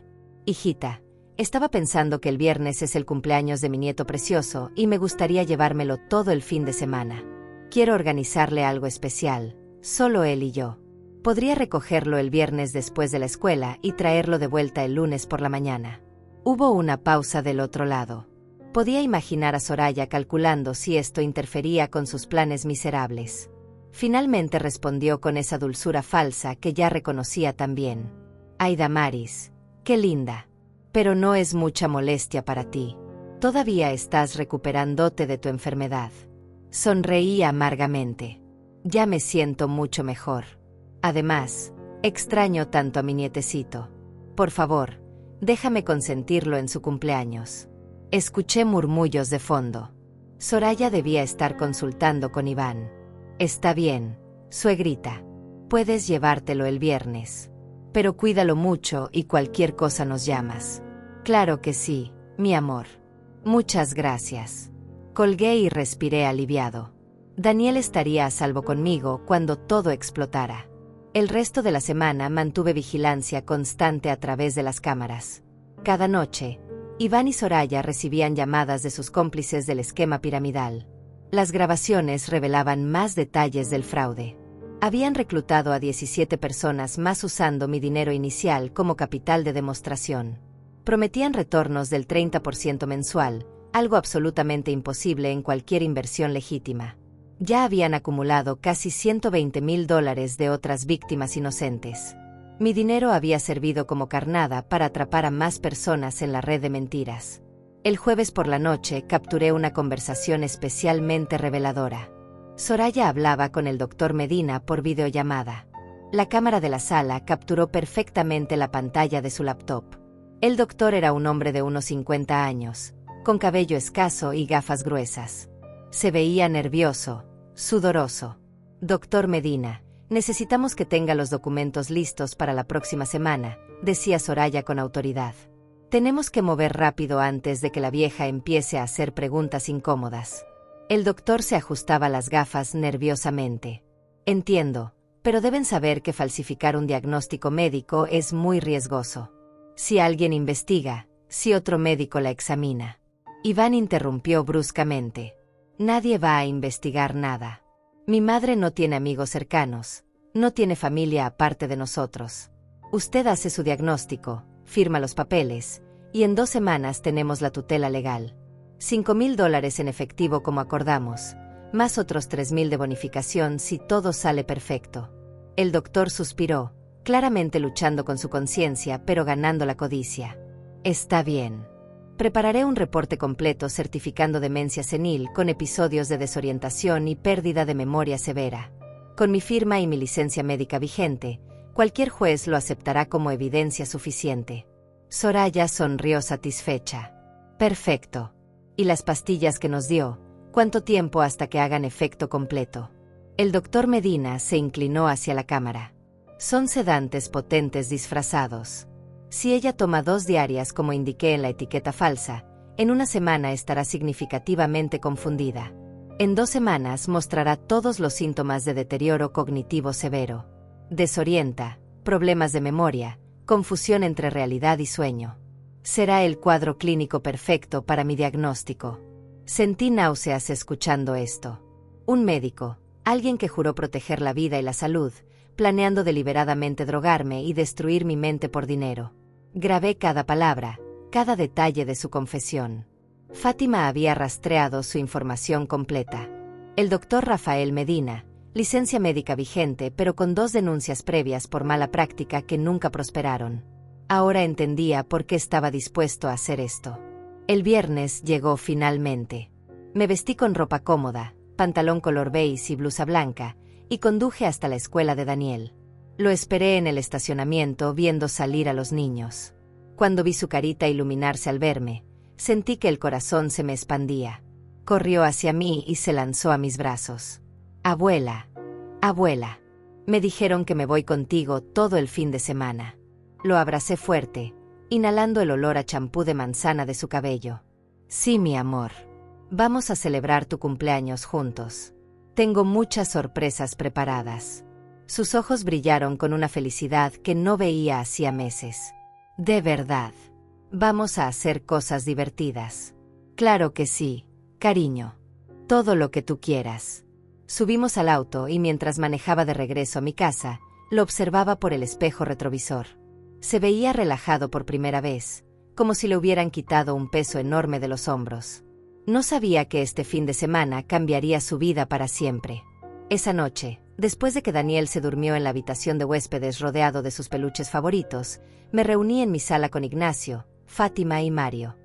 Hijita, estaba pensando que el viernes es el cumpleaños de mi nieto precioso y me gustaría llevármelo todo el fin de semana. Quiero organizarle algo especial, solo él y yo. Podría recogerlo el viernes después de la escuela y traerlo de vuelta el lunes por la mañana. Hubo una pausa del otro lado. Podía imaginar a Soraya calculando si esto interfería con sus planes miserables. Finalmente respondió con esa dulzura falsa que ya reconocía también. Ay, Damaris, qué linda. Pero no es mucha molestia para ti. Todavía estás recuperándote de tu enfermedad. Sonreí amargamente. Ya me siento mucho mejor. Además, extraño tanto a mi nietecito. Por favor, déjame consentirlo en su cumpleaños. Escuché murmullos de fondo. Soraya debía estar consultando con Iván. Está bien, suegrita. Puedes llevártelo el viernes. Pero cuídalo mucho y cualquier cosa nos llamas. Claro que sí, mi amor. Muchas gracias. Colgué y respiré aliviado. Daniel estaría a salvo conmigo cuando todo explotara. El resto de la semana mantuve vigilancia constante a través de las cámaras. Cada noche, Iván y Soraya recibían llamadas de sus cómplices del esquema piramidal. Las grabaciones revelaban más detalles del fraude. Habían reclutado a 17 personas más usando mi dinero inicial como capital de demostración. Prometían retornos del 30% mensual, algo absolutamente imposible en cualquier inversión legítima. Ya habían acumulado casi $120,000 de otras víctimas inocentes. Mi dinero había servido como carnada para atrapar a más personas en la red de mentiras. El jueves por la noche capturé una conversación especialmente reveladora. Soraya hablaba con el doctor Medina por videollamada. La cámara de la sala capturó perfectamente la pantalla de su laptop. El doctor era un hombre de unos 50 años, con cabello escaso y gafas gruesas. Se veía nervioso, sudoroso. Doctor Medina, necesitamos que tenga los documentos listos para la próxima semana, decía Soraya con autoridad. Tenemos que mover rápido antes de que la vieja empiece a hacer preguntas incómodas. El doctor se ajustaba las gafas nerviosamente. Entiendo, pero deben saber que falsificar un diagnóstico médico es muy riesgoso. Si alguien investiga, si otro médico la examina. Iván interrumpió bruscamente. Nadie va a investigar nada. Mi madre no tiene amigos cercanos, no tiene familia aparte de nosotros. Usted hace su diagnóstico, firma los papeles, y en 2 semanas tenemos la tutela legal. $5,000 en efectivo como acordamos, más otros 3,000 de bonificación si todo sale perfecto. El doctor suspiró, claramente luchando con su conciencia pero ganando la codicia. Está bien. Prepararé un reporte completo certificando demencia senil con episodios de desorientación y pérdida de memoria severa. Con mi firma y mi licencia médica vigente, cualquier juez lo aceptará como evidencia suficiente. Soraya sonrió satisfecha. Perfecto. ¿Y las pastillas que nos dio? ¿Cuánto tiempo hasta que hagan efecto completo? El doctor Medina se inclinó hacia la cámara. Son sedantes potentes disfrazados. Si ella toma 2 diarias como indiqué en la etiqueta falsa, en 1 semana estará significativamente confundida. En 2 semanas mostrará todos los síntomas de deterioro cognitivo severo. Desorienta, problemas de memoria, confusión entre realidad y sueño. Será el cuadro clínico perfecto para mi diagnóstico. Sentí náuseas escuchando esto. Un médico, alguien que juró proteger la vida y la salud, planeando deliberadamente drogarme y destruir mi mente por dinero. Grabé cada palabra, cada detalle de su confesión. Fátima había rastreado su información completa. El doctor Rafael Medina, licencia médica vigente pero con 2 denuncias previas por mala práctica que nunca prosperaron. Ahora entendía por qué estaba dispuesto a hacer esto. El viernes llegó finalmente. Me vestí con ropa cómoda, pantalón color beige y blusa blanca, y conduje hasta la escuela de Daniel. Lo esperé en el estacionamiento viendo salir a los niños. Cuando vi su carita iluminarse al verme, sentí que el corazón se me expandía. Corrió hacia mí y se lanzó a mis brazos. Abuela, abuela, me dijeron que me voy contigo todo el fin de semana. Lo abracé fuerte, inhalando el olor a champú de manzana de su cabello. Sí, mi amor. Vamos a celebrar tu cumpleaños juntos. Tengo muchas sorpresas preparadas. Sus ojos brillaron con una felicidad que no veía hacía meses. De verdad. Vamos a hacer cosas divertidas. Claro que sí, cariño. Todo lo que tú quieras. Subimos al auto y mientras manejaba de regreso a mi casa, lo observaba por el espejo retrovisor. Se veía relajado por primera vez, como si le hubieran quitado un peso enorme de los hombros. No sabía que este fin de semana cambiaría su vida para siempre. Esa noche, después de que Daniel se durmió en la habitación de huéspedes rodeado de sus peluches favoritos, me reuní en mi sala con Ignacio, Fátima y Mario.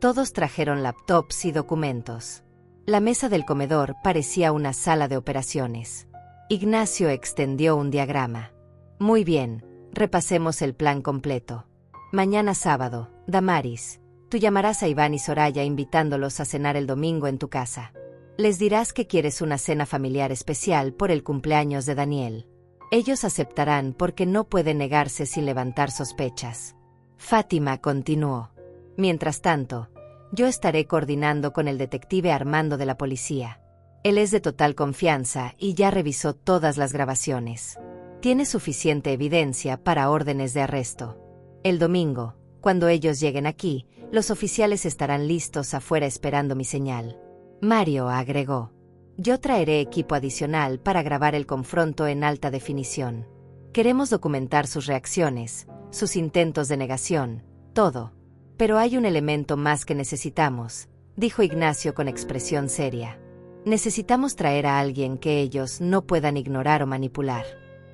Todos trajeron laptops y documentos. La mesa del comedor parecía una sala de operaciones. Ignacio extendió un diagrama. Muy bien, repasemos el plan completo. Mañana sábado, Damaris, tú llamarás a Iván y Soraya invitándolos a cenar el domingo en tu casa. Les dirás que quieres una cena familiar especial por el cumpleaños de Daniel. Ellos aceptarán porque no pueden negarse sin levantar sospechas. Fátima continuó. Mientras tanto, yo estaré coordinando con el detective Armando de la policía. Él es de total confianza y ya revisó todas las grabaciones. Tiene suficiente evidencia para órdenes de arresto. El domingo, cuando ellos lleguen aquí, los oficiales estarán listos afuera esperando mi señal. Mario agregó. Yo traeré equipo adicional para grabar el confronto en alta definición. Queremos documentar sus reacciones, sus intentos de negación, todo. Pero hay un elemento más que necesitamos, dijo Ignacio con expresión seria. Necesitamos traer a alguien que ellos no puedan ignorar o manipular.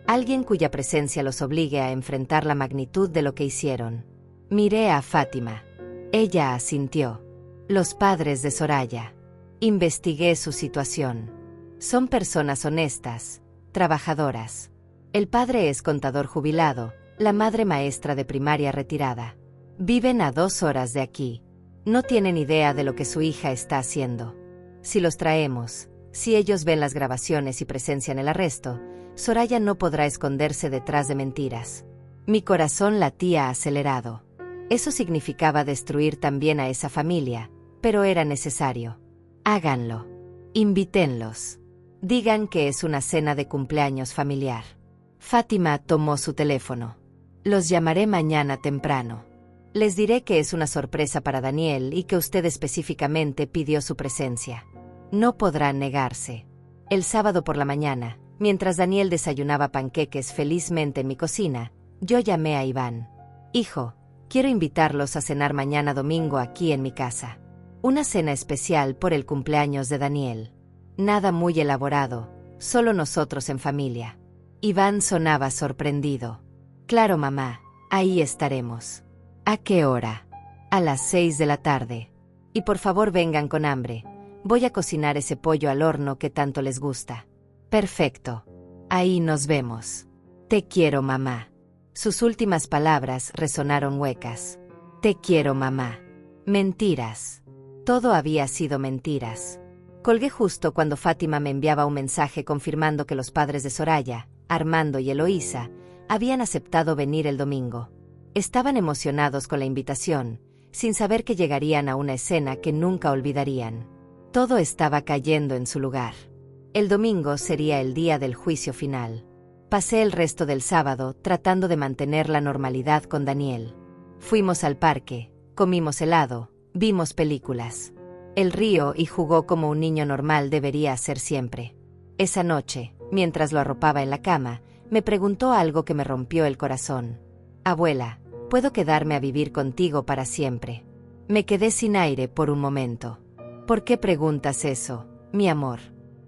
Alguien cuya presencia los obligue a enfrentar la magnitud de lo que hicieron. Miré a Fátima. Ella asintió. Los padres de Soraya. Investigué su situación. Son personas honestas, trabajadoras. El padre es contador jubilado, la madre maestra de primaria retirada. Viven a 2 horas de aquí. No tienen idea de lo que su hija está haciendo. Si los traemos, si ellos ven las grabaciones y presencian el arresto, Soraya no podrá esconderse detrás de mentiras. Mi corazón latía acelerado. Eso significaba destruir también a esa familia, pero era necesario. Háganlo. Invítenlos. Digan que es una cena de cumpleaños familiar. Fátima tomó su teléfono. Los llamaré mañana temprano. Les diré que es una sorpresa para Daniel y que usted específicamente pidió su presencia. No podrán negarse. El sábado por la mañana, mientras Daniel desayunaba panqueques felizmente en mi cocina, yo llamé a Iván. Hijo, quiero invitarlos a cenar mañana domingo aquí en mi casa. Una cena especial por el cumpleaños de Daniel. Nada muy elaborado, solo nosotros en familia. Iván sonaba sorprendido. Claro, mamá, ahí estaremos. ¿A qué hora? A las 6 de la tarde. Y por favor vengan con hambre. Voy a cocinar ese pollo al horno que tanto les gusta. Perfecto. Ahí nos vemos. Te quiero, mamá. Sus últimas palabras resonaron huecas. Te quiero, mamá. Mentiras. Todo había sido mentiras. Colgué justo cuando Fátima me enviaba un mensaje confirmando que los padres de Soraya, Armando y Eloísa, habían aceptado venir el domingo. Estaban emocionados con la invitación, sin saber que llegarían a una escena que nunca olvidarían. Todo estaba cayendo en su lugar. El domingo sería el día del juicio final. Pasé el resto del sábado tratando de mantener la normalidad con Daniel. Fuimos al parque, comimos helado, vimos películas. Él rió y jugó como un niño normal debería hacer siempre. Esa noche, mientras lo arropaba en la cama, me preguntó algo que me rompió el corazón. Abuela, ¿puedo quedarme a vivir contigo para siempre? Me quedé sin aire por un momento. ¿Por qué preguntas eso, mi amor?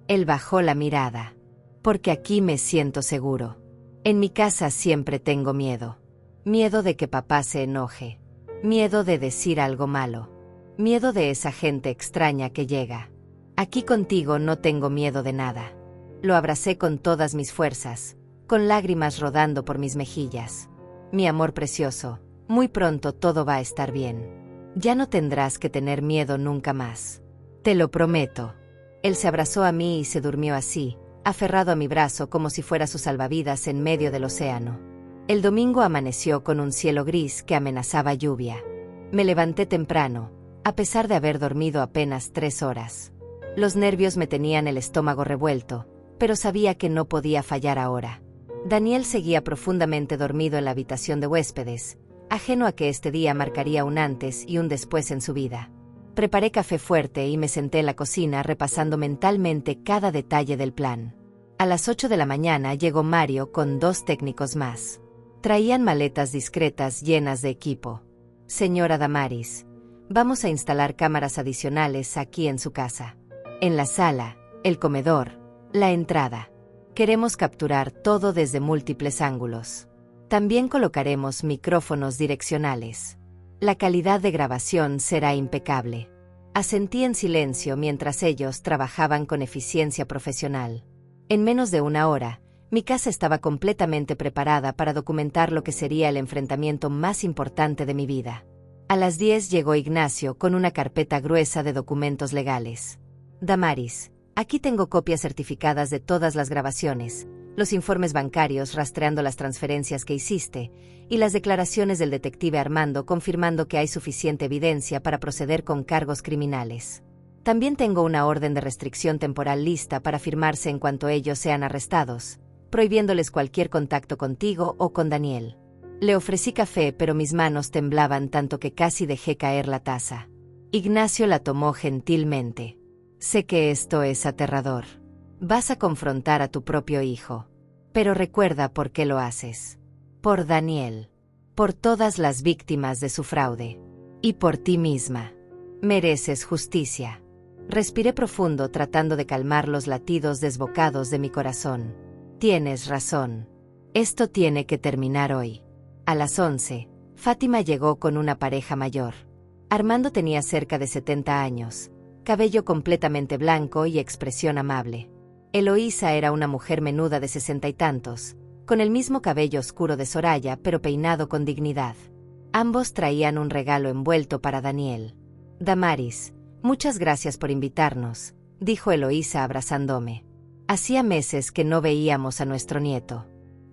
Él bajó la mirada. Porque aquí me siento seguro. En mi casa siempre tengo miedo. Miedo de que papá se enoje. Miedo de decir algo malo. Miedo de esa gente extraña que llega. Aquí contigo no tengo miedo de nada. Lo abracé con todas mis fuerzas, con lágrimas rodando por mis mejillas. Mi amor precioso, muy pronto todo va a estar bien. Ya no tendrás que tener miedo nunca más. Te lo prometo. Él se abrazó a mí y se durmió así, aferrado a mi brazo como si fuera su salvavidas en medio del océano. El domingo amaneció con un cielo gris que amenazaba lluvia. Me levanté temprano, a pesar de haber dormido apenas 3 horas. Los nervios me tenían el estómago revuelto, pero sabía que no podía fallar ahora. Daniel seguía profundamente dormido en la habitación de huéspedes, ajeno a que este día marcaría un antes y un después en su vida. Preparé café fuerte y me senté en la cocina repasando mentalmente cada detalle del plan. A las 8 de la mañana llegó Mario con 2 técnicos más. Traían maletas discretas llenas de equipo. Señora Damaris, vamos a instalar cámaras adicionales aquí en su casa. En la sala, el comedor, la entrada. Queremos capturar todo desde múltiples ángulos. También colocaremos micrófonos direccionales. La calidad de grabación será impecable. Asentí en silencio mientras ellos trabajaban con eficiencia profesional. En menos de una hora, mi casa estaba completamente preparada para documentar lo que sería el enfrentamiento más importante de mi vida. A las 10 llegó Ignacio con una carpeta gruesa de documentos legales. Damaris, aquí tengo copias certificadas de todas las grabaciones, los informes bancarios rastreando las transferencias que hiciste, y las declaraciones del detective Armando confirmando que hay suficiente evidencia para proceder con cargos criminales. También tengo una orden de restricción temporal lista para firmarse en cuanto ellos sean arrestados, prohibiéndoles cualquier contacto contigo o con Daniel. Le ofrecí café, pero mis manos temblaban tanto que casi dejé caer la taza. Ignacio la tomó gentilmente. Sé que esto es aterrador. Vas a confrontar a tu propio hijo. Pero recuerda por qué lo haces. Por Daniel. Por todas las víctimas de su fraude. Y por ti misma. Mereces justicia. Respiré profundo tratando de calmar los latidos desbocados de mi corazón. Tienes razón. Esto tiene que terminar hoy. A las 11, Fátima llegó con una pareja mayor. Armando tenía cerca de 70 años, cabello completamente blanco y expresión amable. Eloísa era una mujer menuda de 60 y tantos, con el mismo cabello oscuro de Soraya pero peinado con dignidad. Ambos traían un regalo envuelto para Daniel. Damaris, muchas gracias por invitarnos, dijo Eloísa abrazándome. Hacía meses que no veíamos a nuestro nieto.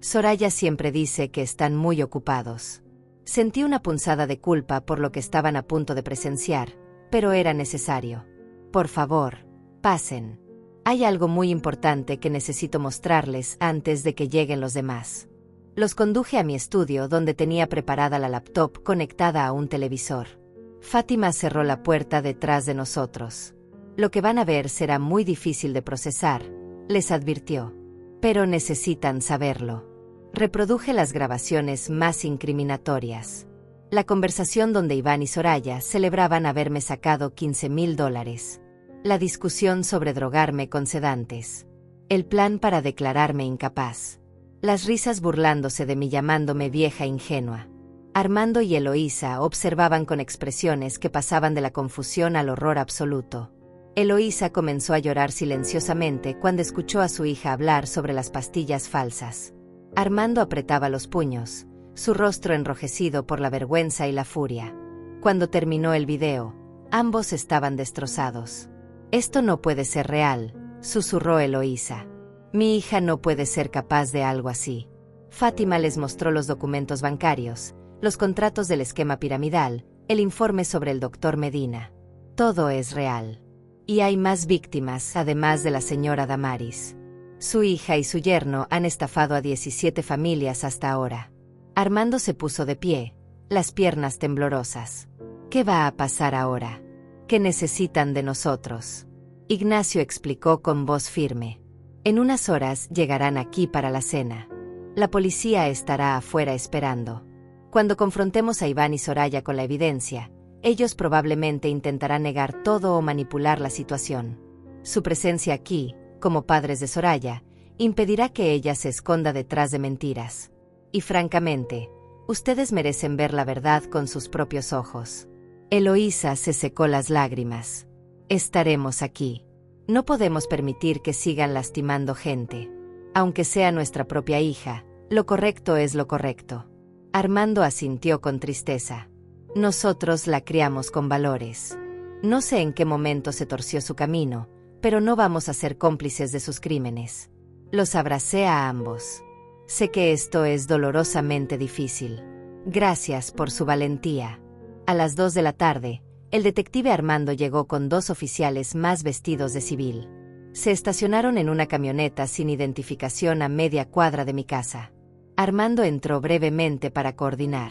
Soraya siempre dice que están muy ocupados. Sentí una punzada de culpa por lo que estaban a punto de presenciar, pero era necesario. Por favor, pasen. Hay algo muy importante que necesito mostrarles antes de que lleguen los demás. Los conduje a mi estudio donde tenía preparada la laptop conectada a un televisor. Fátima cerró la puerta detrás de nosotros. Lo que van a ver será muy difícil de procesar, les advirtió. Pero necesitan saberlo. Reproduje las grabaciones más incriminatorias. La conversación donde Iván y Soraya celebraban haberme sacado $15,000. La discusión sobre drogarme con sedantes. El plan para declararme incapaz. Las risas burlándose de mí llamándome vieja ingenua. Armando y Eloísa observaban con expresiones que pasaban de la confusión al horror absoluto. Eloísa comenzó a llorar silenciosamente cuando escuchó a su hija hablar sobre las pastillas falsas. Armando apretaba los puños, su rostro enrojecido por la vergüenza y la furia. Cuando terminó el video, ambos estaban destrozados. Esto no puede ser real, susurró Eloísa. Mi hija no puede ser capaz de algo así. Fátima les mostró los documentos bancarios, los contratos del esquema piramidal, el informe sobre el doctor Medina. Todo es real. Y hay más víctimas, además de la señora Damaris. Su hija y su yerno han estafado a 17 familias hasta ahora. Armando se puso de pie, las piernas temblorosas. ¿Qué va a pasar ahora? ¿Qué necesitan de nosotros? Ignacio explicó con voz firme. En unas horas llegarán aquí para la cena. La policía estará afuera esperando. Cuando confrontemos a Iván y Soraya con la evidencia, ellos probablemente intentarán negar todo o manipular la situación. Su presencia aquí, como padres de Soraya, impedirá que ella se esconda detrás de mentiras. Y francamente, ustedes merecen ver la verdad con sus propios ojos. Eloísa se secó las lágrimas. Estaremos aquí. No podemos permitir que sigan lastimando gente. Aunque sea nuestra propia hija, lo correcto es lo correcto. Armando asintió con tristeza. Nosotros la criamos con valores. No sé en qué momento se torció su camino, pero no vamos a ser cómplices de sus crímenes. Los abracé a ambos. Sé que esto es dolorosamente difícil. Gracias por su valentía. A las 2 de la tarde, el detective Armando llegó con 2 oficiales más vestidos de civil. Se estacionaron en una camioneta sin identificación a media cuadra de mi casa. Armando entró brevemente para coordinar.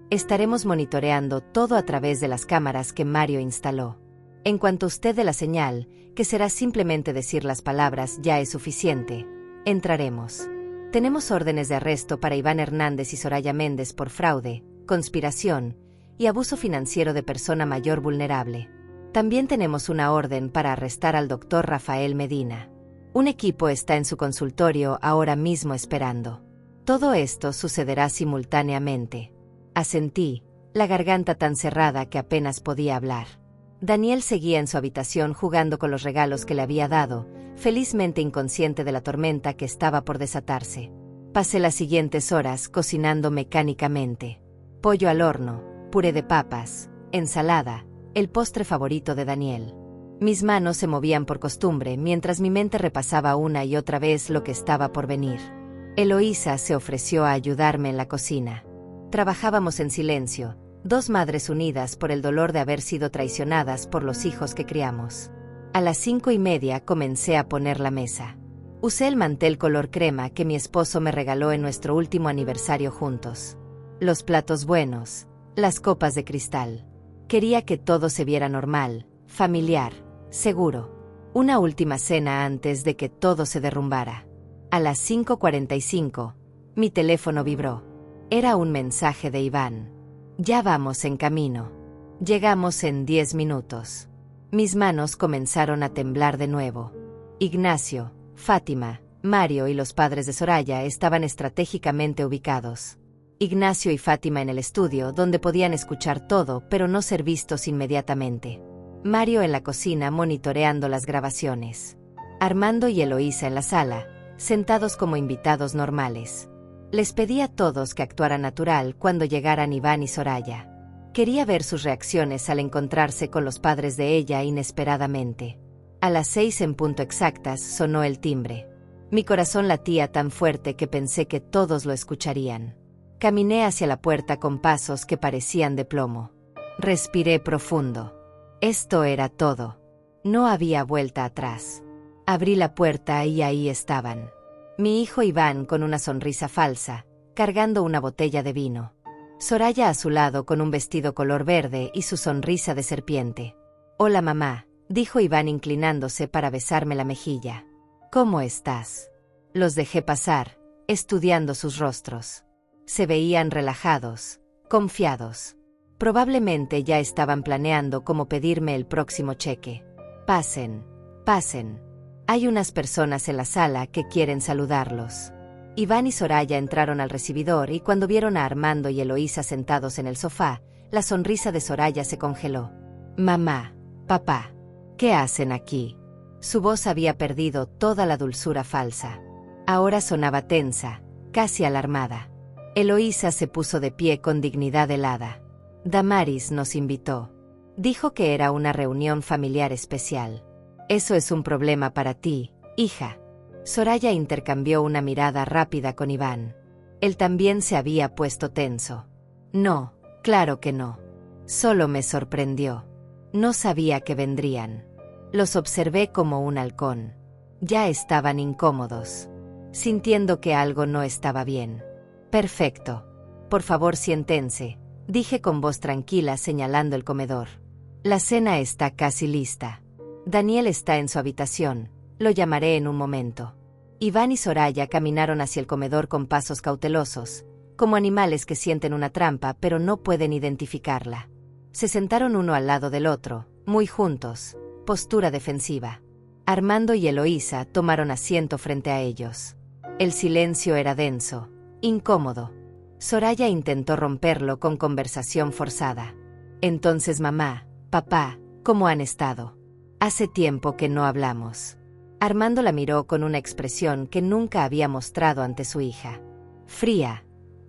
Estaremos monitoreando todo a través de las cámaras que Mario instaló. En cuanto usted dé la señal, que será simplemente decir las palabras ya es suficiente, entraremos. Tenemos órdenes de arresto para Iván Hernández y Soraya Méndez por fraude, conspiración y abuso financiero de persona mayor vulnerable. También tenemos una orden para arrestar al doctor Rafael Medina. Un equipo está en su consultorio ahora mismo esperando. Todo esto sucederá simultáneamente. Asentí, la garganta tan cerrada que apenas podía hablar. Daniel seguía en su habitación jugando con los regalos que le había dado, felizmente inconsciente de la tormenta que estaba por desatarse. Pasé las siguientes horas cocinando mecánicamente. Pollo al horno, puré de papas, ensalada, el postre favorito de Daniel. Mis manos se movían por costumbre mientras mi mente repasaba una y otra vez lo que estaba por venir. Eloísa se ofreció a ayudarme en la cocina. Trabajábamos en silencio, dos madres unidas por el dolor de haber sido traicionadas por los hijos que criamos. A las 5:30 comencé a poner la mesa. Usé el mantel color crema que mi esposo me regaló en nuestro último aniversario juntos. Los platos buenos, las copas de cristal. Quería que todo se viera normal, familiar, seguro. Una última cena antes de que todo se derrumbara. A las 5:45, mi teléfono vibró. Era un mensaje de Iván. Ya vamos en camino. Llegamos en 10 minutos. Mis manos comenzaron a temblar de nuevo. Ignacio, Fátima, Mario y los padres de Soraya estaban estratégicamente ubicados. Ignacio y Fátima en el estudio, donde podían escuchar todo pero no ser vistos inmediatamente. Mario en la cocina monitoreando las grabaciones. Armando y Eloísa en la sala, sentados como invitados normales. Les pedí a todos que actuaran natural cuando llegaran Iván y Soraya. Quería ver sus reacciones al encontrarse con los padres de ella inesperadamente. A las 6 en punto exactas sonó el timbre. Mi corazón latía tan fuerte que pensé que todos lo escucharían. Caminé hacia la puerta con pasos que parecían de plomo. Respiré profundo. Esto era todo. No había vuelta atrás. Abrí la puerta y ahí estaban. Mi hijo Iván con una sonrisa falsa, cargando una botella de vino. Soraya a su lado con un vestido color verde y su sonrisa de serpiente. «Hola mamá», dijo Iván inclinándose para besarme la mejilla. «¿Cómo estás?» Los dejé pasar, estudiando sus rostros. Se veían relajados, confiados. Probablemente ya estaban planeando cómo pedirme el próximo cheque. «Pasen, pasen. Hay unas personas en la sala que quieren saludarlos». Iván y Soraya entraron al recibidor y cuando vieron a Armando y Eloísa sentados en el sofá, la sonrisa de Soraya se congeló. «Mamá, papá, ¿qué hacen aquí?» Su voz había perdido toda la dulzura falsa. Ahora sonaba tensa, casi alarmada. Eloísa se puso de pie con dignidad helada. «Damaris nos invitó. Dijo que era una reunión familiar especial. Eso es un problema para ti, hija». Soraya intercambió una mirada rápida con Iván. Él también se había puesto tenso. «No, claro que no. Solo me sorprendió. No sabía que vendrían». Los observé como un halcón. Ya estaban incómodos, sintiendo que algo no estaba bien. «Perfecto. Por favor siéntense», dije con voz tranquila señalando el comedor. «La cena está casi lista. Daniel está en su habitación. Lo llamaré en un momento». Iván y Soraya caminaron hacia el comedor con pasos cautelosos, como animales que sienten una trampa pero no pueden identificarla. Se sentaron uno al lado del otro, muy juntos, postura defensiva. Armando y Eloísa tomaron asiento frente a ellos. El silencio era denso, incómodo. Soraya intentó romperlo con conversación forzada. «Entonces mamá, papá, ¿cómo han estado? Hace tiempo que no hablamos». Armando la miró con una expresión que nunca había mostrado ante su hija. Fría,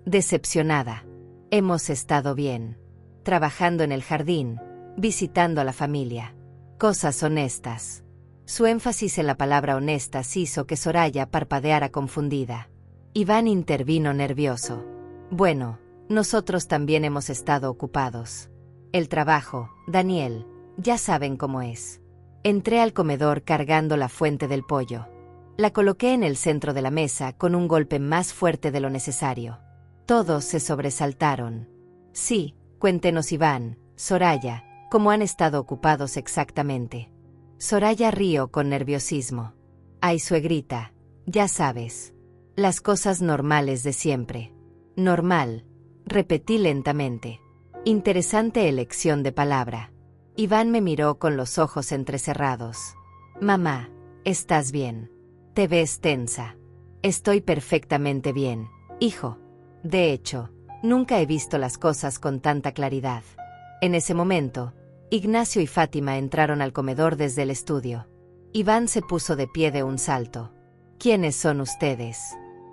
decepcionada. «Hemos estado bien. Trabajando en el jardín, visitando a la familia. Cosas honestas». Su énfasis en la palabra honestas hizo que Soraya parpadeara confundida. Iván intervino nervioso. «Bueno, nosotros también hemos estado ocupados. El trabajo, Daniel, ya saben cómo es». Entré al comedor cargando la fuente del pollo. La coloqué en el centro de la mesa con un golpe más fuerte de lo necesario. Todos se sobresaltaron. «Sí, cuéntenos Iván, Soraya, ¿cómo han estado ocupados exactamente?» Soraya rió con nerviosismo. «Ay, suegrita, ya sabes. Las cosas normales de siempre». «Normal», repetí lentamente. Interesante elección de palabra. Iván me miró con los ojos entrecerrados. «Mamá, ¿estás bien? Te ves tensa». «Estoy perfectamente bien, hijo. De hecho, Nunca he visto las cosas con tanta claridad. En ese momento, Ignacio y Fátima entraron al comedor desde el estudio. Iván se puso de pie de un salto. ¿Quiénes son ustedes?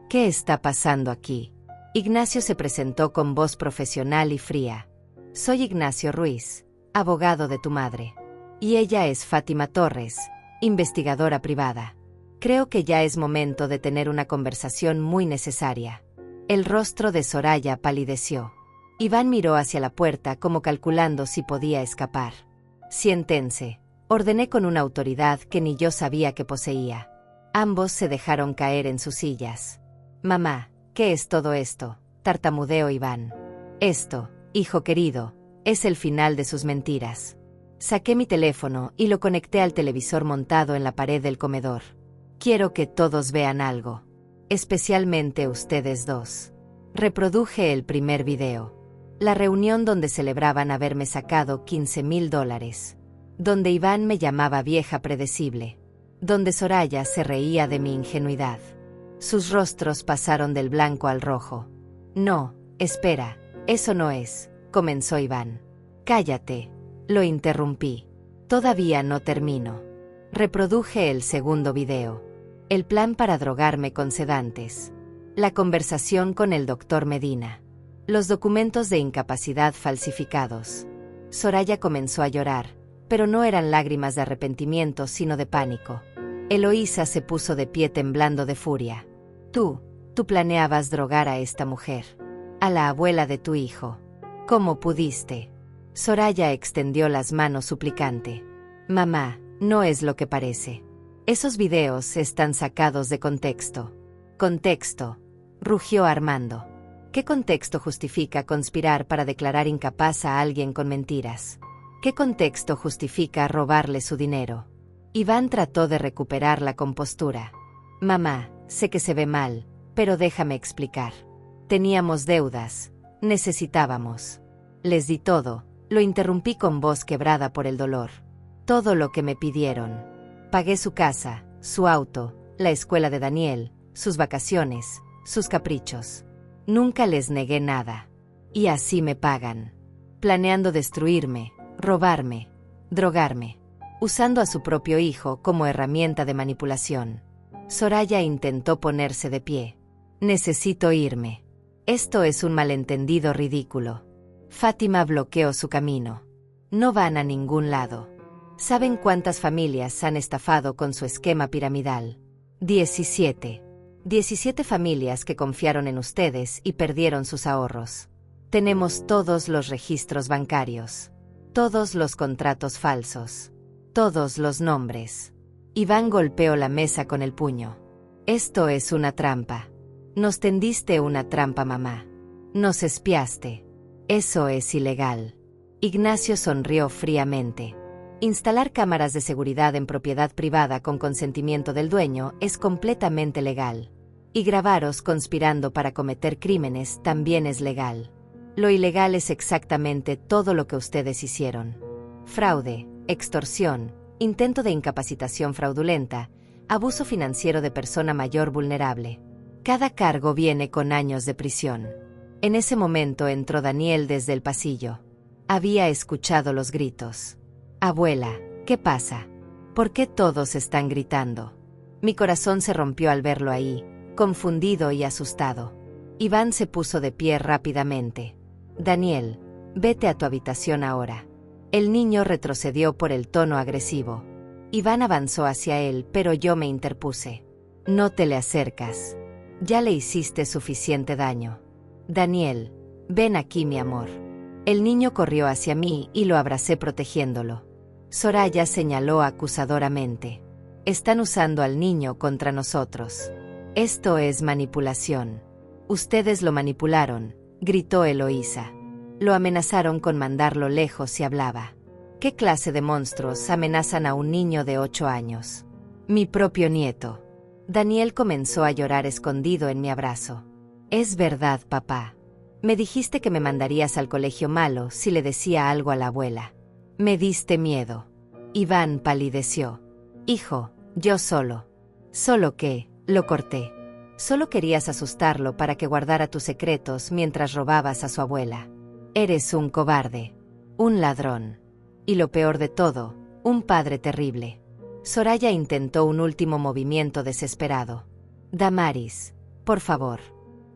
¿Qué está pasando aquí? Ignacio se presentó con voz profesional y fría. Soy Ignacio Ruiz, abogado de tu madre. Y ella es Fátima Torres, investigadora privada. Creo que ya es momento de tener una conversación muy necesaria. El rostro de Soraya palideció. Iván miró hacia la puerta como calculando si podía escapar. Siéntense, ordené con una autoridad que ni yo sabía que poseía. Ambos se dejaron caer en sus sillas. Mamá, ¿qué es todo esto?, tartamudeó Iván. Esto, hijo querido, es el final de sus mentiras. Saqué mi teléfono y lo conecté al televisor montado en la pared del comedor. Quiero que todos vean algo. Especialmente ustedes dos. Reproduje el primer video. La reunión donde celebraban haberme sacado $15,000. Donde Iván me llamaba vieja predecible. Donde Soraya se reía de mi ingenuidad. Sus rostros pasaron del blanco al rojo. No, espera, eso no es, comenzó Iván. Cállate, lo interrumpí. Todavía no termino. Reproduje el segundo video. El plan para drogarme con sedantes. La conversación con el doctor Medina. Los documentos de incapacidad falsificados. Soraya comenzó a llorar, pero no eran lágrimas de arrepentimiento sino de pánico. Eloísa se puso de pie temblando de furia. Tú planeabas drogar a esta mujer. A la abuela de tu hijo. ¿Cómo pudiste? Soraya extendió las manos suplicante. Mamá, no es lo que parece. Esos videos están sacados de contexto. Contexto, rugió Armando. ¿Qué contexto justifica conspirar para declarar incapaz a alguien con mentiras? ¿Qué contexto justifica robarle su dinero? Iván trató de recuperar la compostura. Mamá, sé que se ve mal, pero déjame explicar. Teníamos deudas, necesitábamos. Les di todo, lo interrumpí con voz quebrada por el dolor. Todo lo que me pidieron. Pagué su casa, su auto, la escuela de Daniel, sus vacaciones, sus caprichos. Nunca les negué nada. Y así me pagan. Planeando destruirme, robarme, drogarme. Usando a su propio hijo como herramienta de manipulación. Soraya intentó ponerse de pie. Necesito irme. Esto es un malentendido ridículo. Fátima bloqueó su camino. No van a ningún lado. ¿Saben cuántas familias han estafado con su esquema piramidal? 17. 17 familias que confiaron en ustedes y perdieron sus ahorros. Tenemos todos los registros bancarios. Todos los contratos falsos. Todos los nombres. Iván golpeó la mesa con el puño. Esto es una trampa. Nos tendiste una trampa, mamá. Nos espiaste. Eso es ilegal. Ignacio sonrió fríamente. Instalar cámaras de seguridad en propiedad privada con consentimiento del dueño es completamente legal. Y grabaros conspirando para cometer crímenes también es legal. Lo ilegal es exactamente todo lo que ustedes hicieron. Fraude, extorsión, intento de incapacitación fraudulenta, abuso financiero de persona mayor vulnerable. Cada cargo viene con años de prisión. En ese momento entró Daniel desde el pasillo. Había escuchado los gritos. Abuela, ¿qué pasa? ¿Por qué todos están gritando? Mi corazón se rompió al verlo ahí, confundido y asustado. Iván se puso de pie rápidamente. Daniel, vete a tu habitación ahora. El niño retrocedió por el tono agresivo. Iván avanzó hacia él, pero yo me interpuse. No te le acercas. Ya le hiciste suficiente daño. Daniel, ven aquí, mi amor. El niño corrió hacia mí y lo abracé protegiéndolo. Soraya señaló acusadoramente. Están usando al niño contra nosotros. Esto es manipulación. Ustedes lo manipularon, gritó Eloísa. Lo amenazaron con mandarlo lejos si hablaba. ¿Qué clase de monstruos amenazan a un niño de 8 años? Mi propio nieto. Daniel comenzó a llorar escondido en mi abrazo. Es verdad, papá. Me dijiste que me mandarías al colegio malo si le decía algo a la abuela. Me diste miedo. Iván palideció. Hijo, yo solo. Solo que, lo corté. Solo querías asustarlo para que guardara tus secretos mientras robabas a su abuela. Eres un cobarde. Un ladrón. Y lo peor de todo, un padre terrible. Soraya intentó un último movimiento desesperado. Damaris, por favor.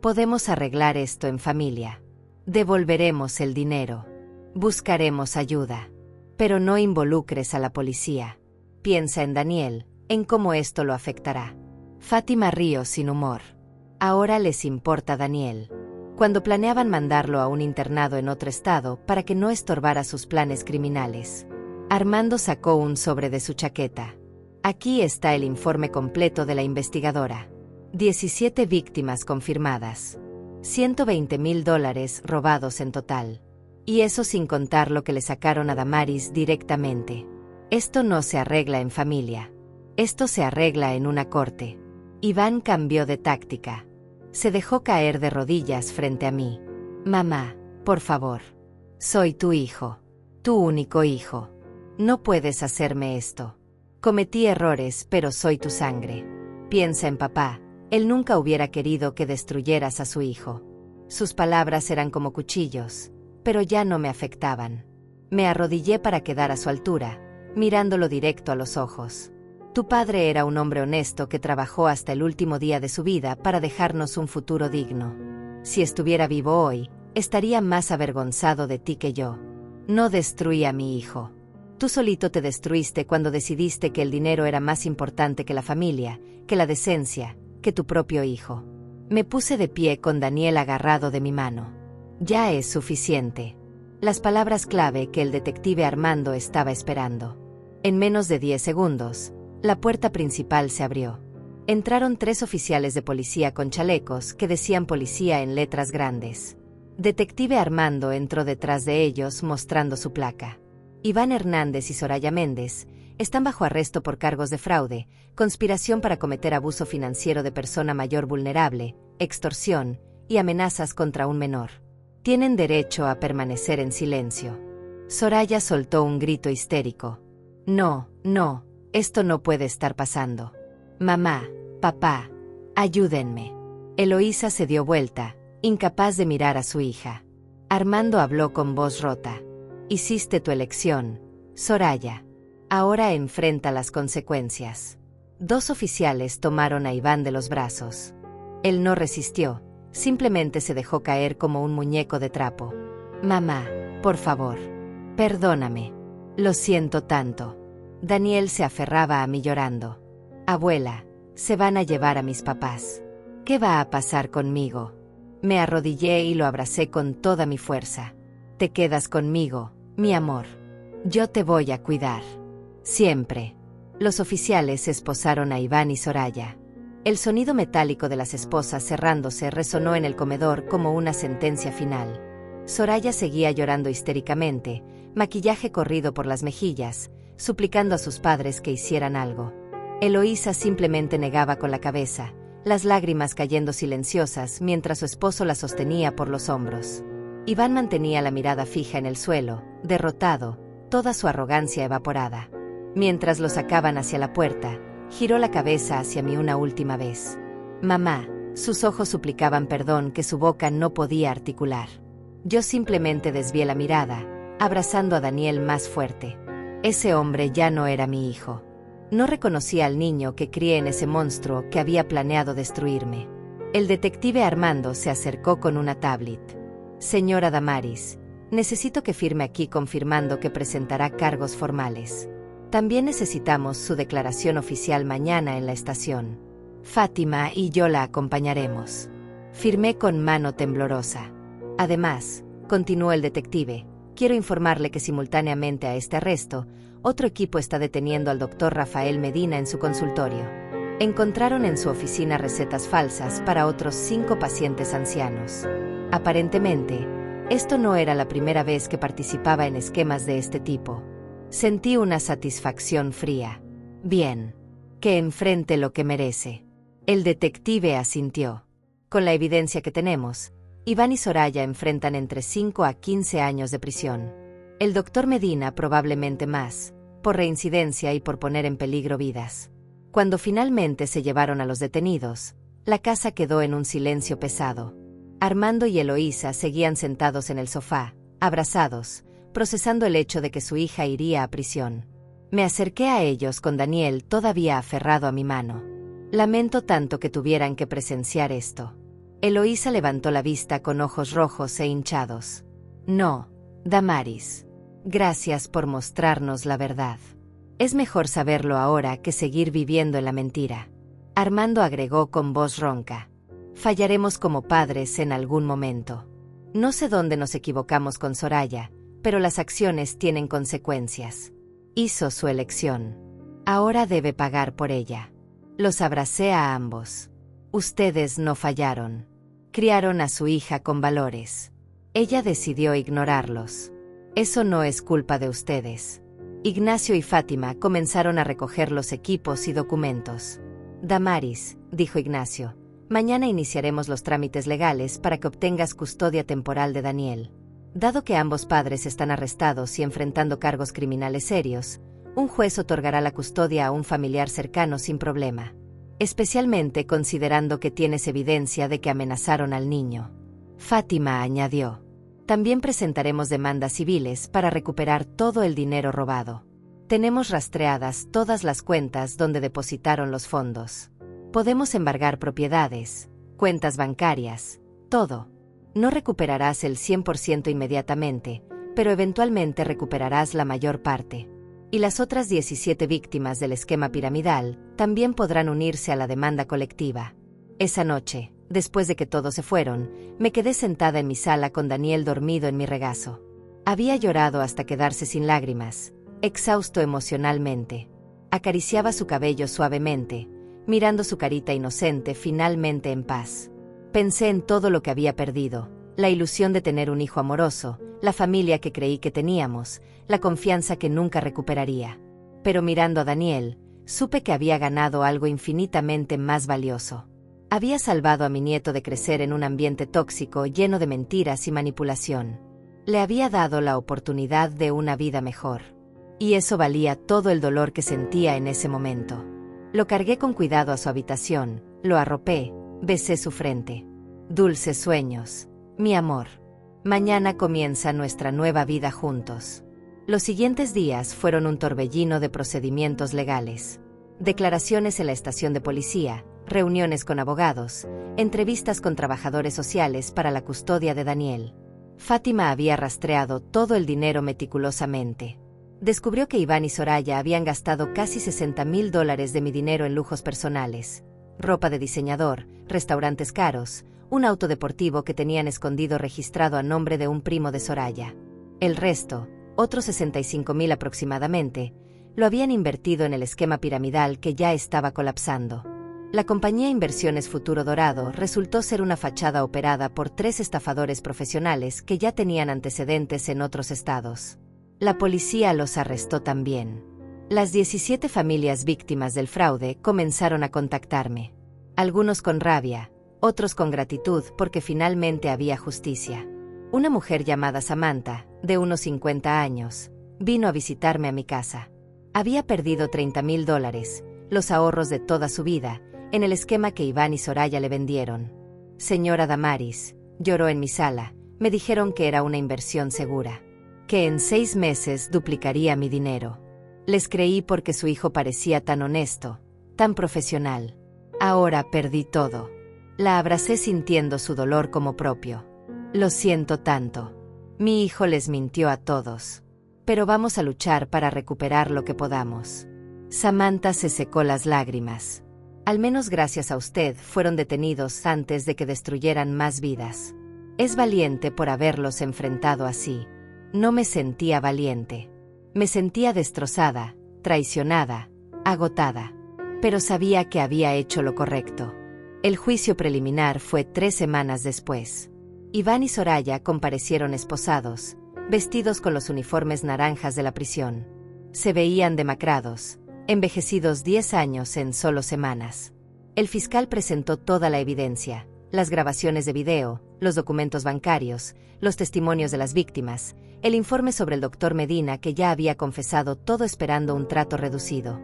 Podemos arreglar esto en familia. Devolveremos el dinero. Buscaremos ayuda. Pero no involucres a la policía. Piensa en Daniel, en cómo esto lo afectará. Fátima rió sin humor. Ahora les importa Daniel. Cuando planeaban mandarlo a un internado en otro estado para que no estorbara sus planes criminales. Armando sacó un sobre de su chaqueta. Aquí está el informe completo de la investigadora. 17 víctimas confirmadas. $120,000 robados en total. Y eso sin contar lo que le sacaron a Damaris directamente. Esto no se arregla en familia. Esto se arregla en una corte. Iván cambió de táctica. Se dejó caer de rodillas frente a mí. Mamá, por favor. Soy tu hijo. Tu único hijo. No puedes hacerme esto. Cometí errores, pero soy tu sangre. Piensa en papá. Él nunca hubiera querido que destruyeras a su hijo. Sus palabras eran como cuchillos, pero ya no me afectaban. Me arrodillé para quedar a su altura, mirándolo directo a los ojos. Tu padre era un hombre honesto que trabajó hasta el último día de su vida para dejarnos un futuro digno. Si estuviera vivo hoy, estaría más avergonzado de ti que yo. No destruí a mi hijo. Tú solito te destruiste cuando decidiste que el dinero era más importante que la familia, que la decencia, que tu propio hijo. Me puse de pie con Daniel agarrado de mi mano. Ya es suficiente. Las palabras clave que el detective Armando estaba esperando. En menos de 10 segundos, la puerta principal se abrió. Entraron 3 oficiales de policía con chalecos que decían policía en letras grandes. Detective Armando entró detrás de ellos mostrando su placa. Iván Hernández y Soraya Méndez están bajo arresto por cargos de fraude, conspiración para cometer abuso financiero de persona mayor vulnerable, extorsión y amenazas contra un menor. Tienen derecho a permanecer en silencio. Soraya soltó un grito histérico. No, no, esto no puede estar pasando. Mamá, papá, ayúdenme. Eloísa se dio vuelta, incapaz de mirar a su hija. Armando habló con voz rota. Hiciste tu elección, Soraya. Ahora enfrenta las consecuencias. 2 oficiales tomaron a Iván de los brazos. Él no resistió, simplemente se dejó caer como un muñeco de trapo. Mamá, por favor. Perdóname. Lo siento tanto. Daniel se aferraba a mí llorando. Abuela, se van a llevar a mis papás. ¿Qué va a pasar conmigo? Me arrodillé y lo abracé con toda mi fuerza. Te quedas conmigo, mi amor. Yo te voy a cuidar. Siempre. Los oficiales esposaron a Iván y Soraya. El sonido metálico de las esposas cerrándose resonó en el comedor como una sentencia final. Soraya seguía llorando histéricamente, maquillaje corrido por las mejillas, suplicando a sus padres que hicieran algo. Eloísa simplemente negaba con la cabeza, las lágrimas cayendo silenciosas mientras su esposo la sostenía por los hombros. Iván mantenía la mirada fija en el suelo, derrotado, toda su arrogancia evaporada. Mientras lo sacaban hacia la puerta, giró la cabeza hacia mí una última vez. Mamá, sus ojos suplicaban perdón que su boca no podía articular. Yo simplemente desvié la mirada, abrazando a Daniel más fuerte. Ese hombre ya no era mi hijo. No reconocía al niño que crié en ese monstruo que había planeado destruirme. El detective Armando se acercó con una tablet. Señora Damaris, necesito que firme aquí confirmando que presentará cargos formales. También necesitamos su declaración oficial mañana en la estación. Fátima y yo la acompañaremos. Firmé con mano temblorosa. Además, continuó el detective, quiero informarle que simultáneamente a este arresto, otro equipo está deteniendo al doctor Rafael Medina en su consultorio. Encontraron en su oficina recetas falsas para otros 5 pacientes ancianos. Aparentemente, esto no era la primera vez que participaba en esquemas de este tipo. Sentí una satisfacción fría. Bien. Que enfrente lo que merece. El detective asintió. Con la evidencia que tenemos, Iván y Soraya enfrentan entre 5 a 15 años de prisión. El doctor Medina probablemente más, por reincidencia y por poner en peligro vidas. Cuando finalmente se llevaron a los detenidos, La casa quedó en un silencio pesado. Armando y Eloísa seguían sentados en el sofá, abrazados, procesando el hecho de que su hija iría a prisión. Me acerqué a ellos con Daniel todavía aferrado a mi mano. Lamento tanto que tuvieran que presenciar esto. Eloísa levantó la vista con ojos rojos e hinchados. No, Damaris. Gracias por mostrarnos la verdad. Es mejor saberlo ahora que seguir viviendo en la mentira. Armando agregó con voz ronca. Fallaremos como padres en algún momento. No sé dónde nos equivocamos con Soraya, pero las acciones tienen consecuencias. Hizo su elección. Ahora debe pagar por ella. Los abracé a ambos. Ustedes no fallaron. Criaron a su hija con valores. Ella decidió ignorarlos. Eso no es culpa de ustedes. Ignacio y Fátima comenzaron a recoger los equipos y documentos. Damaris, dijo Ignacio, mañana iniciaremos los trámites legales para que obtengas custodia temporal de Daniel. Dado que ambos padres están arrestados y enfrentando cargos criminales serios, un juez otorgará la custodia a un familiar cercano sin problema. Especialmente considerando que tienes evidencia de que amenazaron al niño. Fátima añadió. También presentaremos demandas civiles para recuperar todo el dinero robado. Tenemos rastreadas todas las cuentas donde depositaron los fondos. Podemos embargar propiedades, cuentas bancarias, todo. No recuperarás el 100% inmediatamente, pero eventualmente recuperarás la mayor parte. Y las otras 17 víctimas del esquema piramidal también podrán unirse a la demanda colectiva. Esa noche, después de que todos se fueron, me quedé sentada en mi sala con Daniel dormido en mi regazo. Había llorado hasta quedarse sin lágrimas, exhausto emocionalmente. Acariciaba su cabello suavemente, mirando su carita inocente finalmente en paz. Pensé en todo lo que había perdido, la ilusión de tener un hijo amoroso, la familia que creí que teníamos, la confianza que nunca recuperaría. Pero mirando a Daniel, supe que había ganado algo infinitamente más valioso. Había salvado a mi nieto de crecer en un ambiente tóxico lleno de mentiras y manipulación. Le había dado la oportunidad de una vida mejor. Y eso valía todo el dolor que sentía en ese momento. Lo cargué con cuidado a su habitación, lo arropé, besé su frente. Dulces sueños, mi amor. Mañana comienza nuestra nueva vida juntos. Los siguientes días fueron un torbellino de procedimientos legales. Declaraciones en la estación de policía, reuniones con abogados, entrevistas con trabajadores sociales para la custodia de Daniel. Fátima había rastreado todo el dinero meticulosamente. Descubrió que Iván y Soraya habían gastado casi $60,000 de mi dinero en lujos personales, ropa de diseñador, restaurantes caros, un auto deportivo que tenían escondido registrado a nombre de un primo de Soraya. El resto, otros 65,000 aproximadamente, lo habían invertido en el esquema piramidal que ya estaba colapsando. La compañía Inversiones Futuro Dorado resultó ser una fachada operada por 3 estafadores profesionales que ya tenían antecedentes en otros estados. La policía los arrestó también. Las 17 familias víctimas del fraude comenzaron a contactarme. Algunos con rabia, otros con gratitud porque finalmente había justicia. Una mujer llamada Samantha, de unos 50 años, vino a visitarme a mi casa. Había perdido $30,000, los ahorros de toda su vida, en el esquema que Iván y Soraya le vendieron. Señora Damaris, lloró en mi sala, me dijeron que era una inversión segura, que en 6 meses duplicaría mi dinero. Les creí porque su hijo parecía tan honesto, tan profesional. Ahora perdí todo. La abracé sintiendo su dolor como propio. Lo siento tanto. Mi hijo les mintió a todos. Pero vamos a luchar para recuperar lo que podamos. Samantha se secó las lágrimas. Al menos gracias a usted fueron detenidos antes de que destruyeran más vidas. Es valiente por haberlos enfrentado así. No me sentía valiente. Me sentía destrozada, traicionada, agotada. Pero sabía que había hecho lo correcto. El juicio preliminar fue 3 semanas después. Iván y Soraya comparecieron esposados, vestidos con los uniformes naranjas de la prisión. Se veían demacrados, envejecidos 10 años en solo semanas. El fiscal presentó toda la evidencia, las grabaciones de video, los documentos bancarios, los testimonios de las víctimas, el informe sobre el doctor Medina que ya había confesado todo esperando un trato reducido.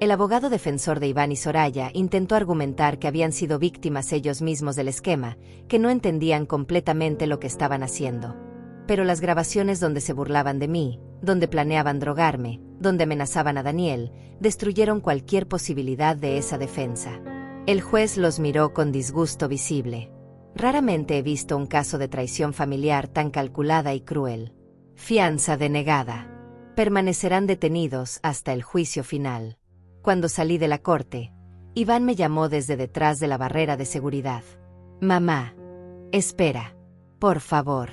El abogado defensor de Iván y Soraya intentó argumentar que habían sido víctimas ellos mismos del esquema, que no entendían completamente lo que estaban haciendo. Pero las grabaciones donde se burlaban de mí, donde planeaban drogarme, donde amenazaban a Daniel, destruyeron cualquier posibilidad de esa defensa. El juez los miró con disgusto visible. Raramente he visto un caso de traición familiar tan calculada y cruel. Fianza denegada. Permanecerán detenidos hasta el juicio final. Cuando salí de la corte, Iván me llamó desde detrás de la barrera de seguridad. Mamá. Espera. Por favor.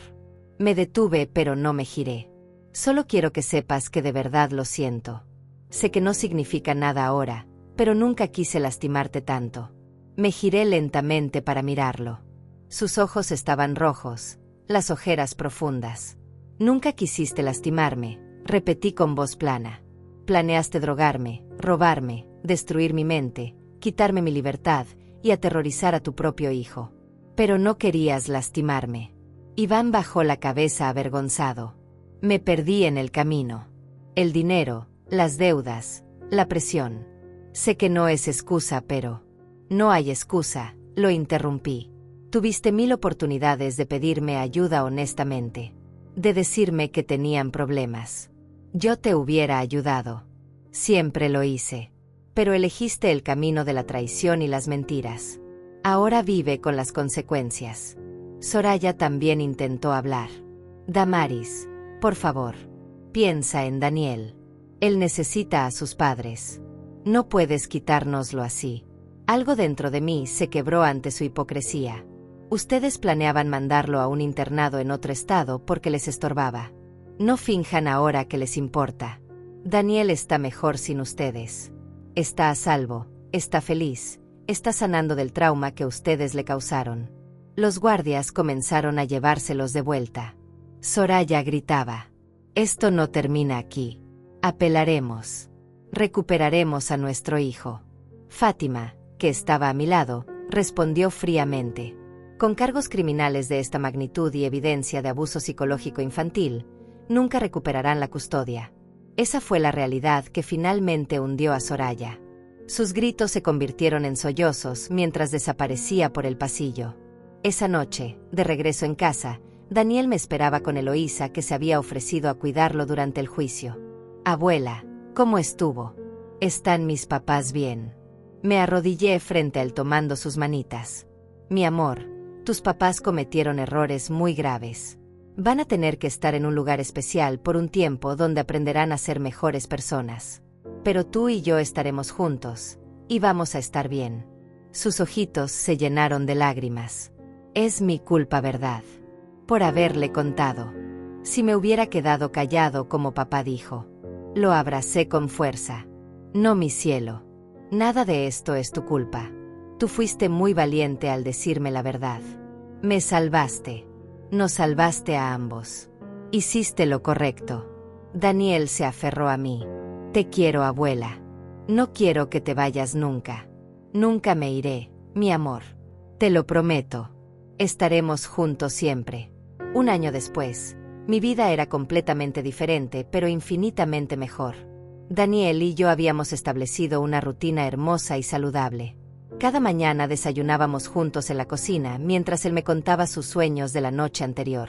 Me detuve pero no me giré. Solo quiero que sepas que de verdad lo siento. Sé que no significa nada ahora, pero nunca quise lastimarte tanto. Me giré lentamente para mirarlo. Sus ojos estaban rojos, las ojeras profundas. Nunca quisiste lastimarme, repetí con voz plana. Planeaste drogarme, robarme, destruir mi mente, quitarme mi libertad y aterrorizar a tu propio hijo. Pero no querías lastimarme. Iván bajó la cabeza avergonzado. Me perdí en el camino. El dinero, las deudas, la presión. Sé que no es excusa, pero... No hay excusa, lo interrumpí. Tuviste 1000 oportunidades de pedirme ayuda honestamente. De decirme que tenían problemas. Yo te hubiera ayudado. Siempre lo hice. Pero elegiste el camino de la traición y las mentiras. Ahora vive con las consecuencias. Soraya también intentó hablar. Damaris, por favor, piensa en Daniel. Él necesita a sus padres. No puedes quitárnoslo así. Algo dentro de mí se quebró ante su hipocresía. Ustedes planeaban mandarlo a un internado en otro estado porque les estorbaba. No finjan ahora que les importa. Daniel está mejor sin ustedes. Está a salvo, está feliz, está sanando del trauma que ustedes le causaron. Los guardias comenzaron a llevárselos de vuelta. Soraya gritaba. Esto no termina aquí. Apelaremos. Recuperaremos a nuestro hijo. Fátima, que estaba a mi lado, respondió fríamente. Con cargos criminales de esta magnitud y evidencia de abuso psicológico infantil, nunca recuperarán la custodia. Esa fue la realidad que finalmente hundió a Soraya. Sus gritos se convirtieron en sollozos mientras desaparecía por el pasillo. Esa noche, de regreso en casa, Daniel me esperaba con Eloísa, que se había ofrecido a cuidarlo durante el juicio. Abuela, ¿cómo estuvo? ¿Están mis papás bien? Me arrodillé frente a él tomando sus manitas. Mi amor, tus papás cometieron errores muy graves. Van a tener que estar en un lugar especial por un tiempo donde aprenderán a ser mejores personas. Pero tú y yo estaremos juntos, y vamos a estar bien. Sus ojitos se llenaron de lágrimas. Es mi culpa, ¿verdad? Por haberle contado. Si me hubiera quedado callado como papá dijo. Lo abracé con fuerza. No, mi cielo. Nada de esto es tu culpa. Tú fuiste muy valiente al decirme la verdad. Me salvaste. Nos salvaste a ambos. Hiciste lo correcto. Daniel se aferró a mí. Te quiero, abuela. No quiero que te vayas nunca. Nunca me iré, mi amor. Te lo prometo. Estaremos juntos siempre. Un año después, mi vida era completamente diferente, pero infinitamente mejor. Daniel y yo habíamos establecido una rutina hermosa y saludable. Cada mañana desayunábamos juntos en la cocina mientras él me contaba sus sueños de la noche anterior.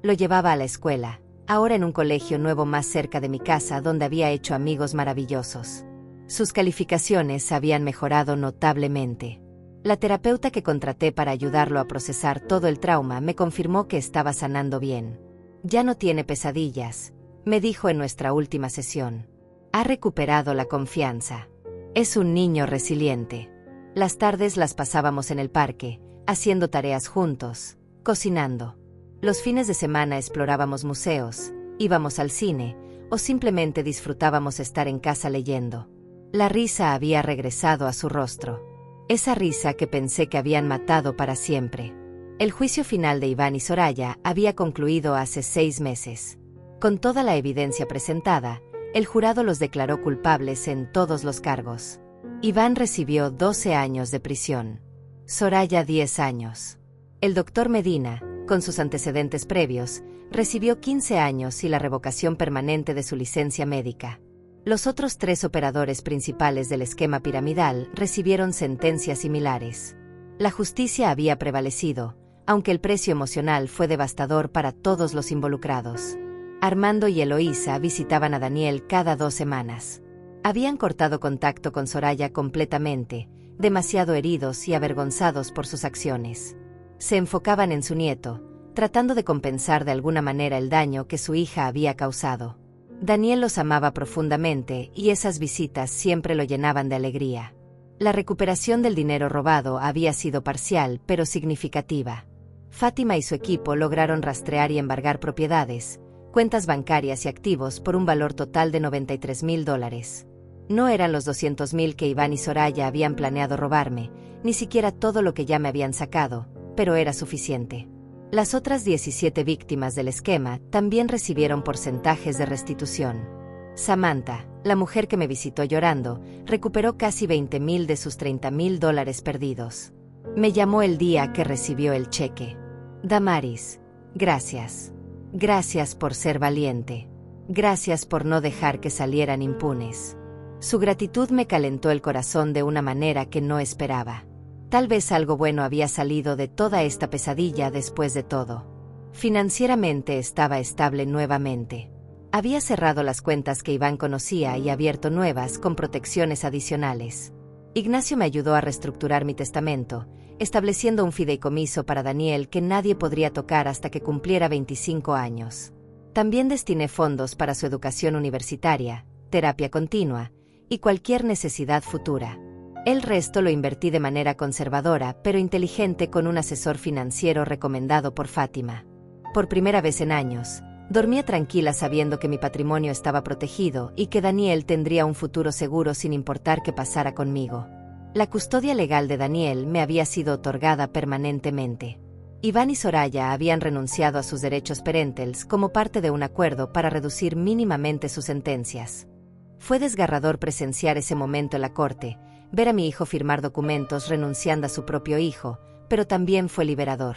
Lo llevaba a la escuela, ahora en un colegio nuevo más cerca de mi casa donde había hecho amigos maravillosos. Sus calificaciones habían mejorado notablemente. La terapeuta que contraté para ayudarlo a procesar todo el trauma me confirmó que estaba sanando bien. Ya no tiene pesadillas, me dijo en nuestra última sesión. Ha recuperado la confianza. Es un niño resiliente. Las tardes las pasábamos en el parque, haciendo tareas juntos, cocinando. Los fines de semana explorábamos museos, íbamos al cine, o simplemente disfrutábamos estar en casa leyendo. La risa había regresado a su rostro. Esa risa que pensé que habían matado para siempre. El juicio final de Iván y Soraya había concluido hace 6 meses. Con toda la evidencia presentada, el jurado los declaró culpables en todos los cargos. Iván recibió 12 años de prisión. Soraya 10 años. El doctor Medina, con sus antecedentes previos, recibió 15 años y la revocación permanente de su licencia médica. Los otros 3 operadores principales del esquema piramidal recibieron sentencias similares. La justicia había prevalecido, aunque el precio emocional fue devastador para todos los involucrados. Armando y Eloísa visitaban a Daniel cada 2 semanas. Habían cortado contacto con Soraya completamente, demasiado heridos y avergonzados por sus acciones. Se enfocaban en su nieto, tratando de compensar de alguna manera el daño que su hija había causado. Daniel los amaba profundamente y esas visitas siempre lo llenaban de alegría. La recuperación del dinero robado había sido parcial pero significativa. Fátima y su equipo lograron rastrear y embargar propiedades, cuentas bancarias y activos por un valor total de $93,000. No eran los $200,000 que Iván y Soraya habían planeado robarme, ni siquiera todo lo que ya me habían sacado, pero era suficiente. Las otras 17 víctimas del esquema también recibieron porcentajes de restitución. Samantha, la mujer que me visitó llorando, recuperó casi $20,000 de sus $30,000 perdidos. Me llamó el día que recibió el cheque. Damaris, gracias. Gracias por ser valiente. Gracias por no dejar que salieran impunes. Su gratitud me calentó el corazón de una manera que no esperaba. Tal vez algo bueno había salido de toda esta pesadilla después de todo. Financieramente estaba estable nuevamente. Había cerrado las cuentas que Iván conocía y abierto nuevas con protecciones adicionales. Ignacio me ayudó a reestructurar mi testamento, estableciendo un fideicomiso para Daniel que nadie podría tocar hasta que cumpliera 25 años. También destiné fondos para su educación universitaria, terapia continua y cualquier necesidad futura. El resto lo invertí de manera conservadora pero inteligente con un asesor financiero recomendado por Fátima. Por primera vez en años, dormía tranquila sabiendo que mi patrimonio estaba protegido y que Daniel tendría un futuro seguro sin importar qué pasara conmigo. La custodia legal de Daniel me había sido otorgada permanentemente. Iván y Soraya habían renunciado a sus derechos parentales como parte de un acuerdo para reducir mínimamente sus sentencias. Fue desgarrador presenciar ese momento en la corte, ver a mi hijo firmar documentos renunciando a su propio hijo, pero también fue liberador.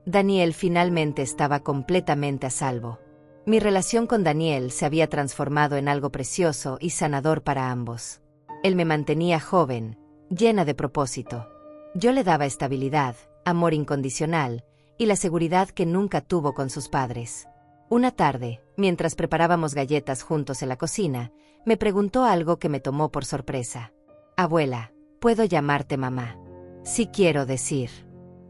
Daniel finalmente estaba completamente a salvo. Mi relación con Daniel se había transformado en algo precioso y sanador para ambos. Él me mantenía joven, llena de propósito. Yo le daba estabilidad, amor incondicional y la seguridad que nunca tuvo con sus padres. Una tarde, mientras preparábamos galletas juntos en la cocina, me preguntó algo que me tomó por sorpresa. Abuela, ¿puedo llamarte mamá? Sí quiero decir.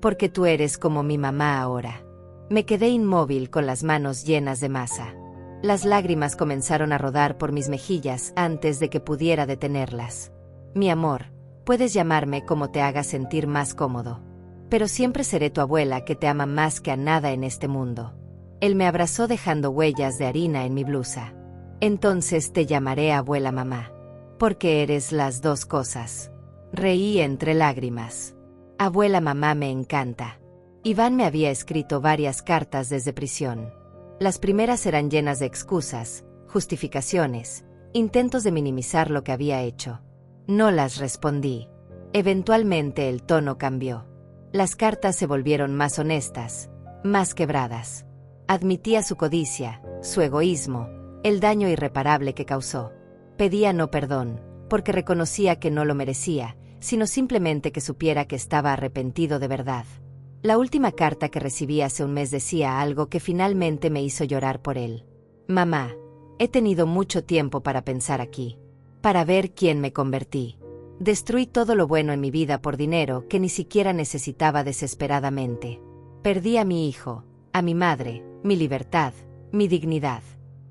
Porque tú eres como mi mamá ahora. Me quedé inmóvil con las manos llenas de masa. Las lágrimas comenzaron a rodar por mis mejillas antes de que pudiera detenerlas. Mi amor, puedes llamarme como te haga sentir más cómodo. Pero siempre seré tu abuela que te ama más que a nada en este mundo. Él me abrazó dejando huellas de harina en mi blusa. Entonces te llamaré abuela mamá. Porque eres las dos cosas. Reí entre lágrimas. Abuela mamá me encanta. Iván me había escrito varias cartas desde prisión. Las primeras eran llenas de excusas, justificaciones, intentos de minimizar lo que había hecho. No las respondí. Eventualmente el tono cambió. Las cartas se volvieron más honestas, más quebradas. Admitía su codicia, su egoísmo, el daño irreparable que causó. Pedía no perdón, porque reconocía que no lo merecía, sino simplemente que supiera que estaba arrepentido de verdad. La última carta que recibí hace un mes decía algo que finalmente me hizo llorar por él. Mamá, he tenido mucho tiempo para pensar aquí. Para ver quién me convertí. Destruí todo lo bueno en mi vida por dinero que ni siquiera necesitaba desesperadamente. Perdí a mi hijo, a mi madre, mi libertad, mi dignidad.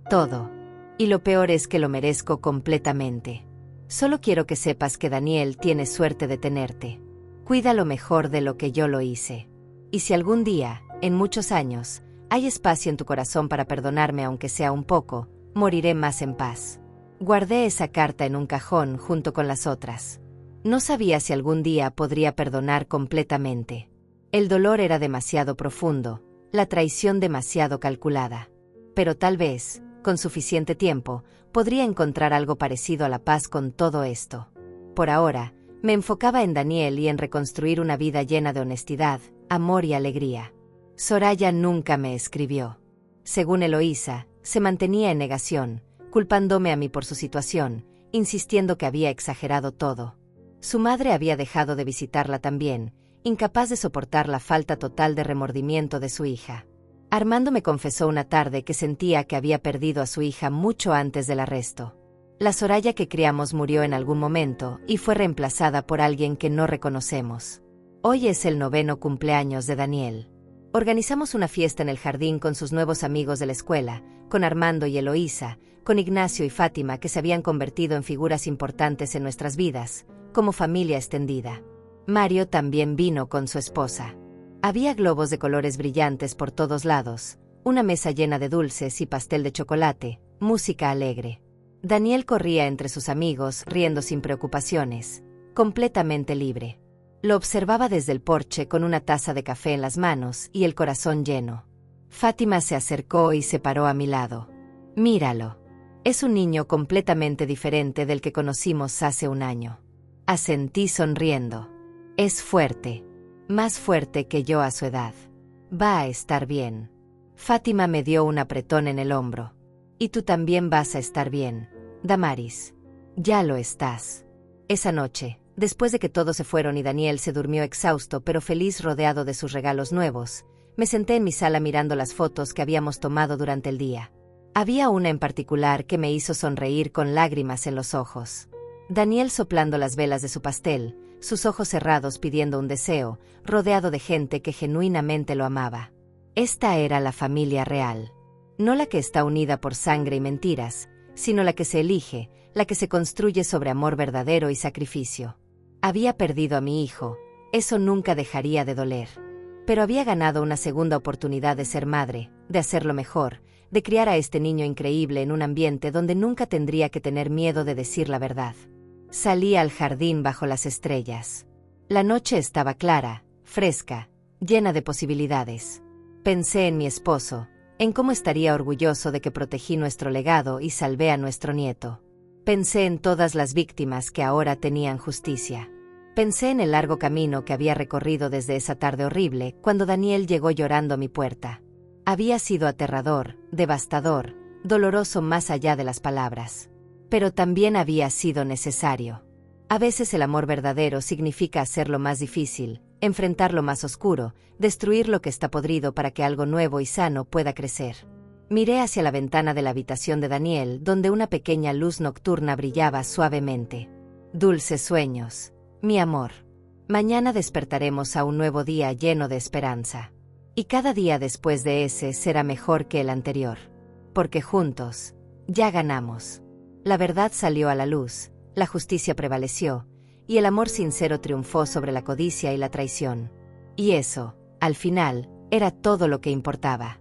Todo. Y lo peor es que lo merezco completamente. Solo quiero que sepas que Daniel tiene suerte de tenerte. Cuida lo mejor de lo que yo lo hice. Y si algún día, en muchos años, hay espacio en tu corazón para perdonarme aunque sea un poco, moriré más en paz. Guardé esa carta en un cajón junto con las otras. No sabía si algún día podría perdonar completamente. El dolor era demasiado profundo, la traición demasiado calculada. Pero tal vez, con suficiente tiempo, podría encontrar algo parecido a la paz con todo esto. Por ahora, me enfocaba en Daniel y en reconstruir una vida llena de honestidad, amor y alegría. Soraya nunca me escribió. Según Eloísa, se mantenía en negación, culpándome a mí por su situación, insistiendo que había exagerado todo. Su madre había dejado de visitarla también, incapaz de soportar la falta total de remordimiento de su hija. Armando me confesó una tarde que sentía que había perdido a su hija mucho antes del arresto. La Soraya que criamos murió en algún momento y fue reemplazada por alguien que no reconocemos. Hoy es el 9º cumpleaños de Daniel. Organizamos una fiesta en el jardín con sus nuevos amigos de la escuela, con Armando y Eloísa, con Ignacio y Fátima que se habían convertido en figuras importantes en nuestras vidas, como familia extendida. Mario también vino con su esposa. Había globos de colores brillantes por todos lados, una mesa llena de dulces y pastel de chocolate, música alegre. Daniel corría entre sus amigos, riendo sin preocupaciones, completamente libre. Lo observaba desde el porche con una taza de café en las manos y el corazón lleno. Fátima se acercó y se paró a mi lado. Míralo. Es un niño completamente diferente del que conocimos hace un año. Asentí sonriendo. Es fuerte. Más fuerte que yo a su edad. Va a estar bien. Fátima me dio un apretón en el hombro. Y tú también vas a estar bien, Damaris. Ya lo estás. Esa noche, después de que todos se fueron y Daniel se durmió exhausto pero feliz rodeado de sus regalos nuevos, me senté en mi sala mirando las fotos que habíamos tomado durante el día. Había una en particular que me hizo sonreír con lágrimas en los ojos. Daniel soplando las velas de su pastel, sus ojos cerrados pidiendo un deseo, rodeado de gente que genuinamente lo amaba. Esta era la familia real. No la que está unida por sangre y mentiras, sino la que se elige, la que se construye sobre amor verdadero y sacrificio. Había perdido a mi hijo, eso nunca dejaría de doler. Pero había ganado una segunda oportunidad de ser madre, de hacerlo mejor, de criar a este niño increíble en un ambiente donde nunca tendría que tener miedo de decir la verdad. Salí al jardín bajo las estrellas. La noche estaba clara, fresca, llena de posibilidades. Pensé en mi esposo, en cómo estaría orgulloso de que protegí nuestro legado y salvé a nuestro nieto. Pensé en todas las víctimas que ahora tenían justicia. Pensé en el largo camino que había recorrido desde esa tarde horrible cuando Daniel llegó llorando a mi puerta. Había sido aterrador, devastador, doloroso más allá de las palabras. Pero también había sido necesario. A veces el amor verdadero significa hacer lo más difícil, enfrentar lo más oscuro, destruir lo que está podrido para que algo nuevo y sano pueda crecer. Miré hacia la ventana de la habitación de Daniel, donde una pequeña luz nocturna brillaba suavemente. Dulces sueños, mi amor. Mañana despertaremos a un nuevo día lleno de esperanza. Y cada día después de ese será mejor que el anterior. Porque juntos, ya ganamos. La verdad salió a la luz, la justicia prevaleció, y el amor sincero triunfó sobre la codicia y la traición. Y eso, al final, era todo lo que importaba.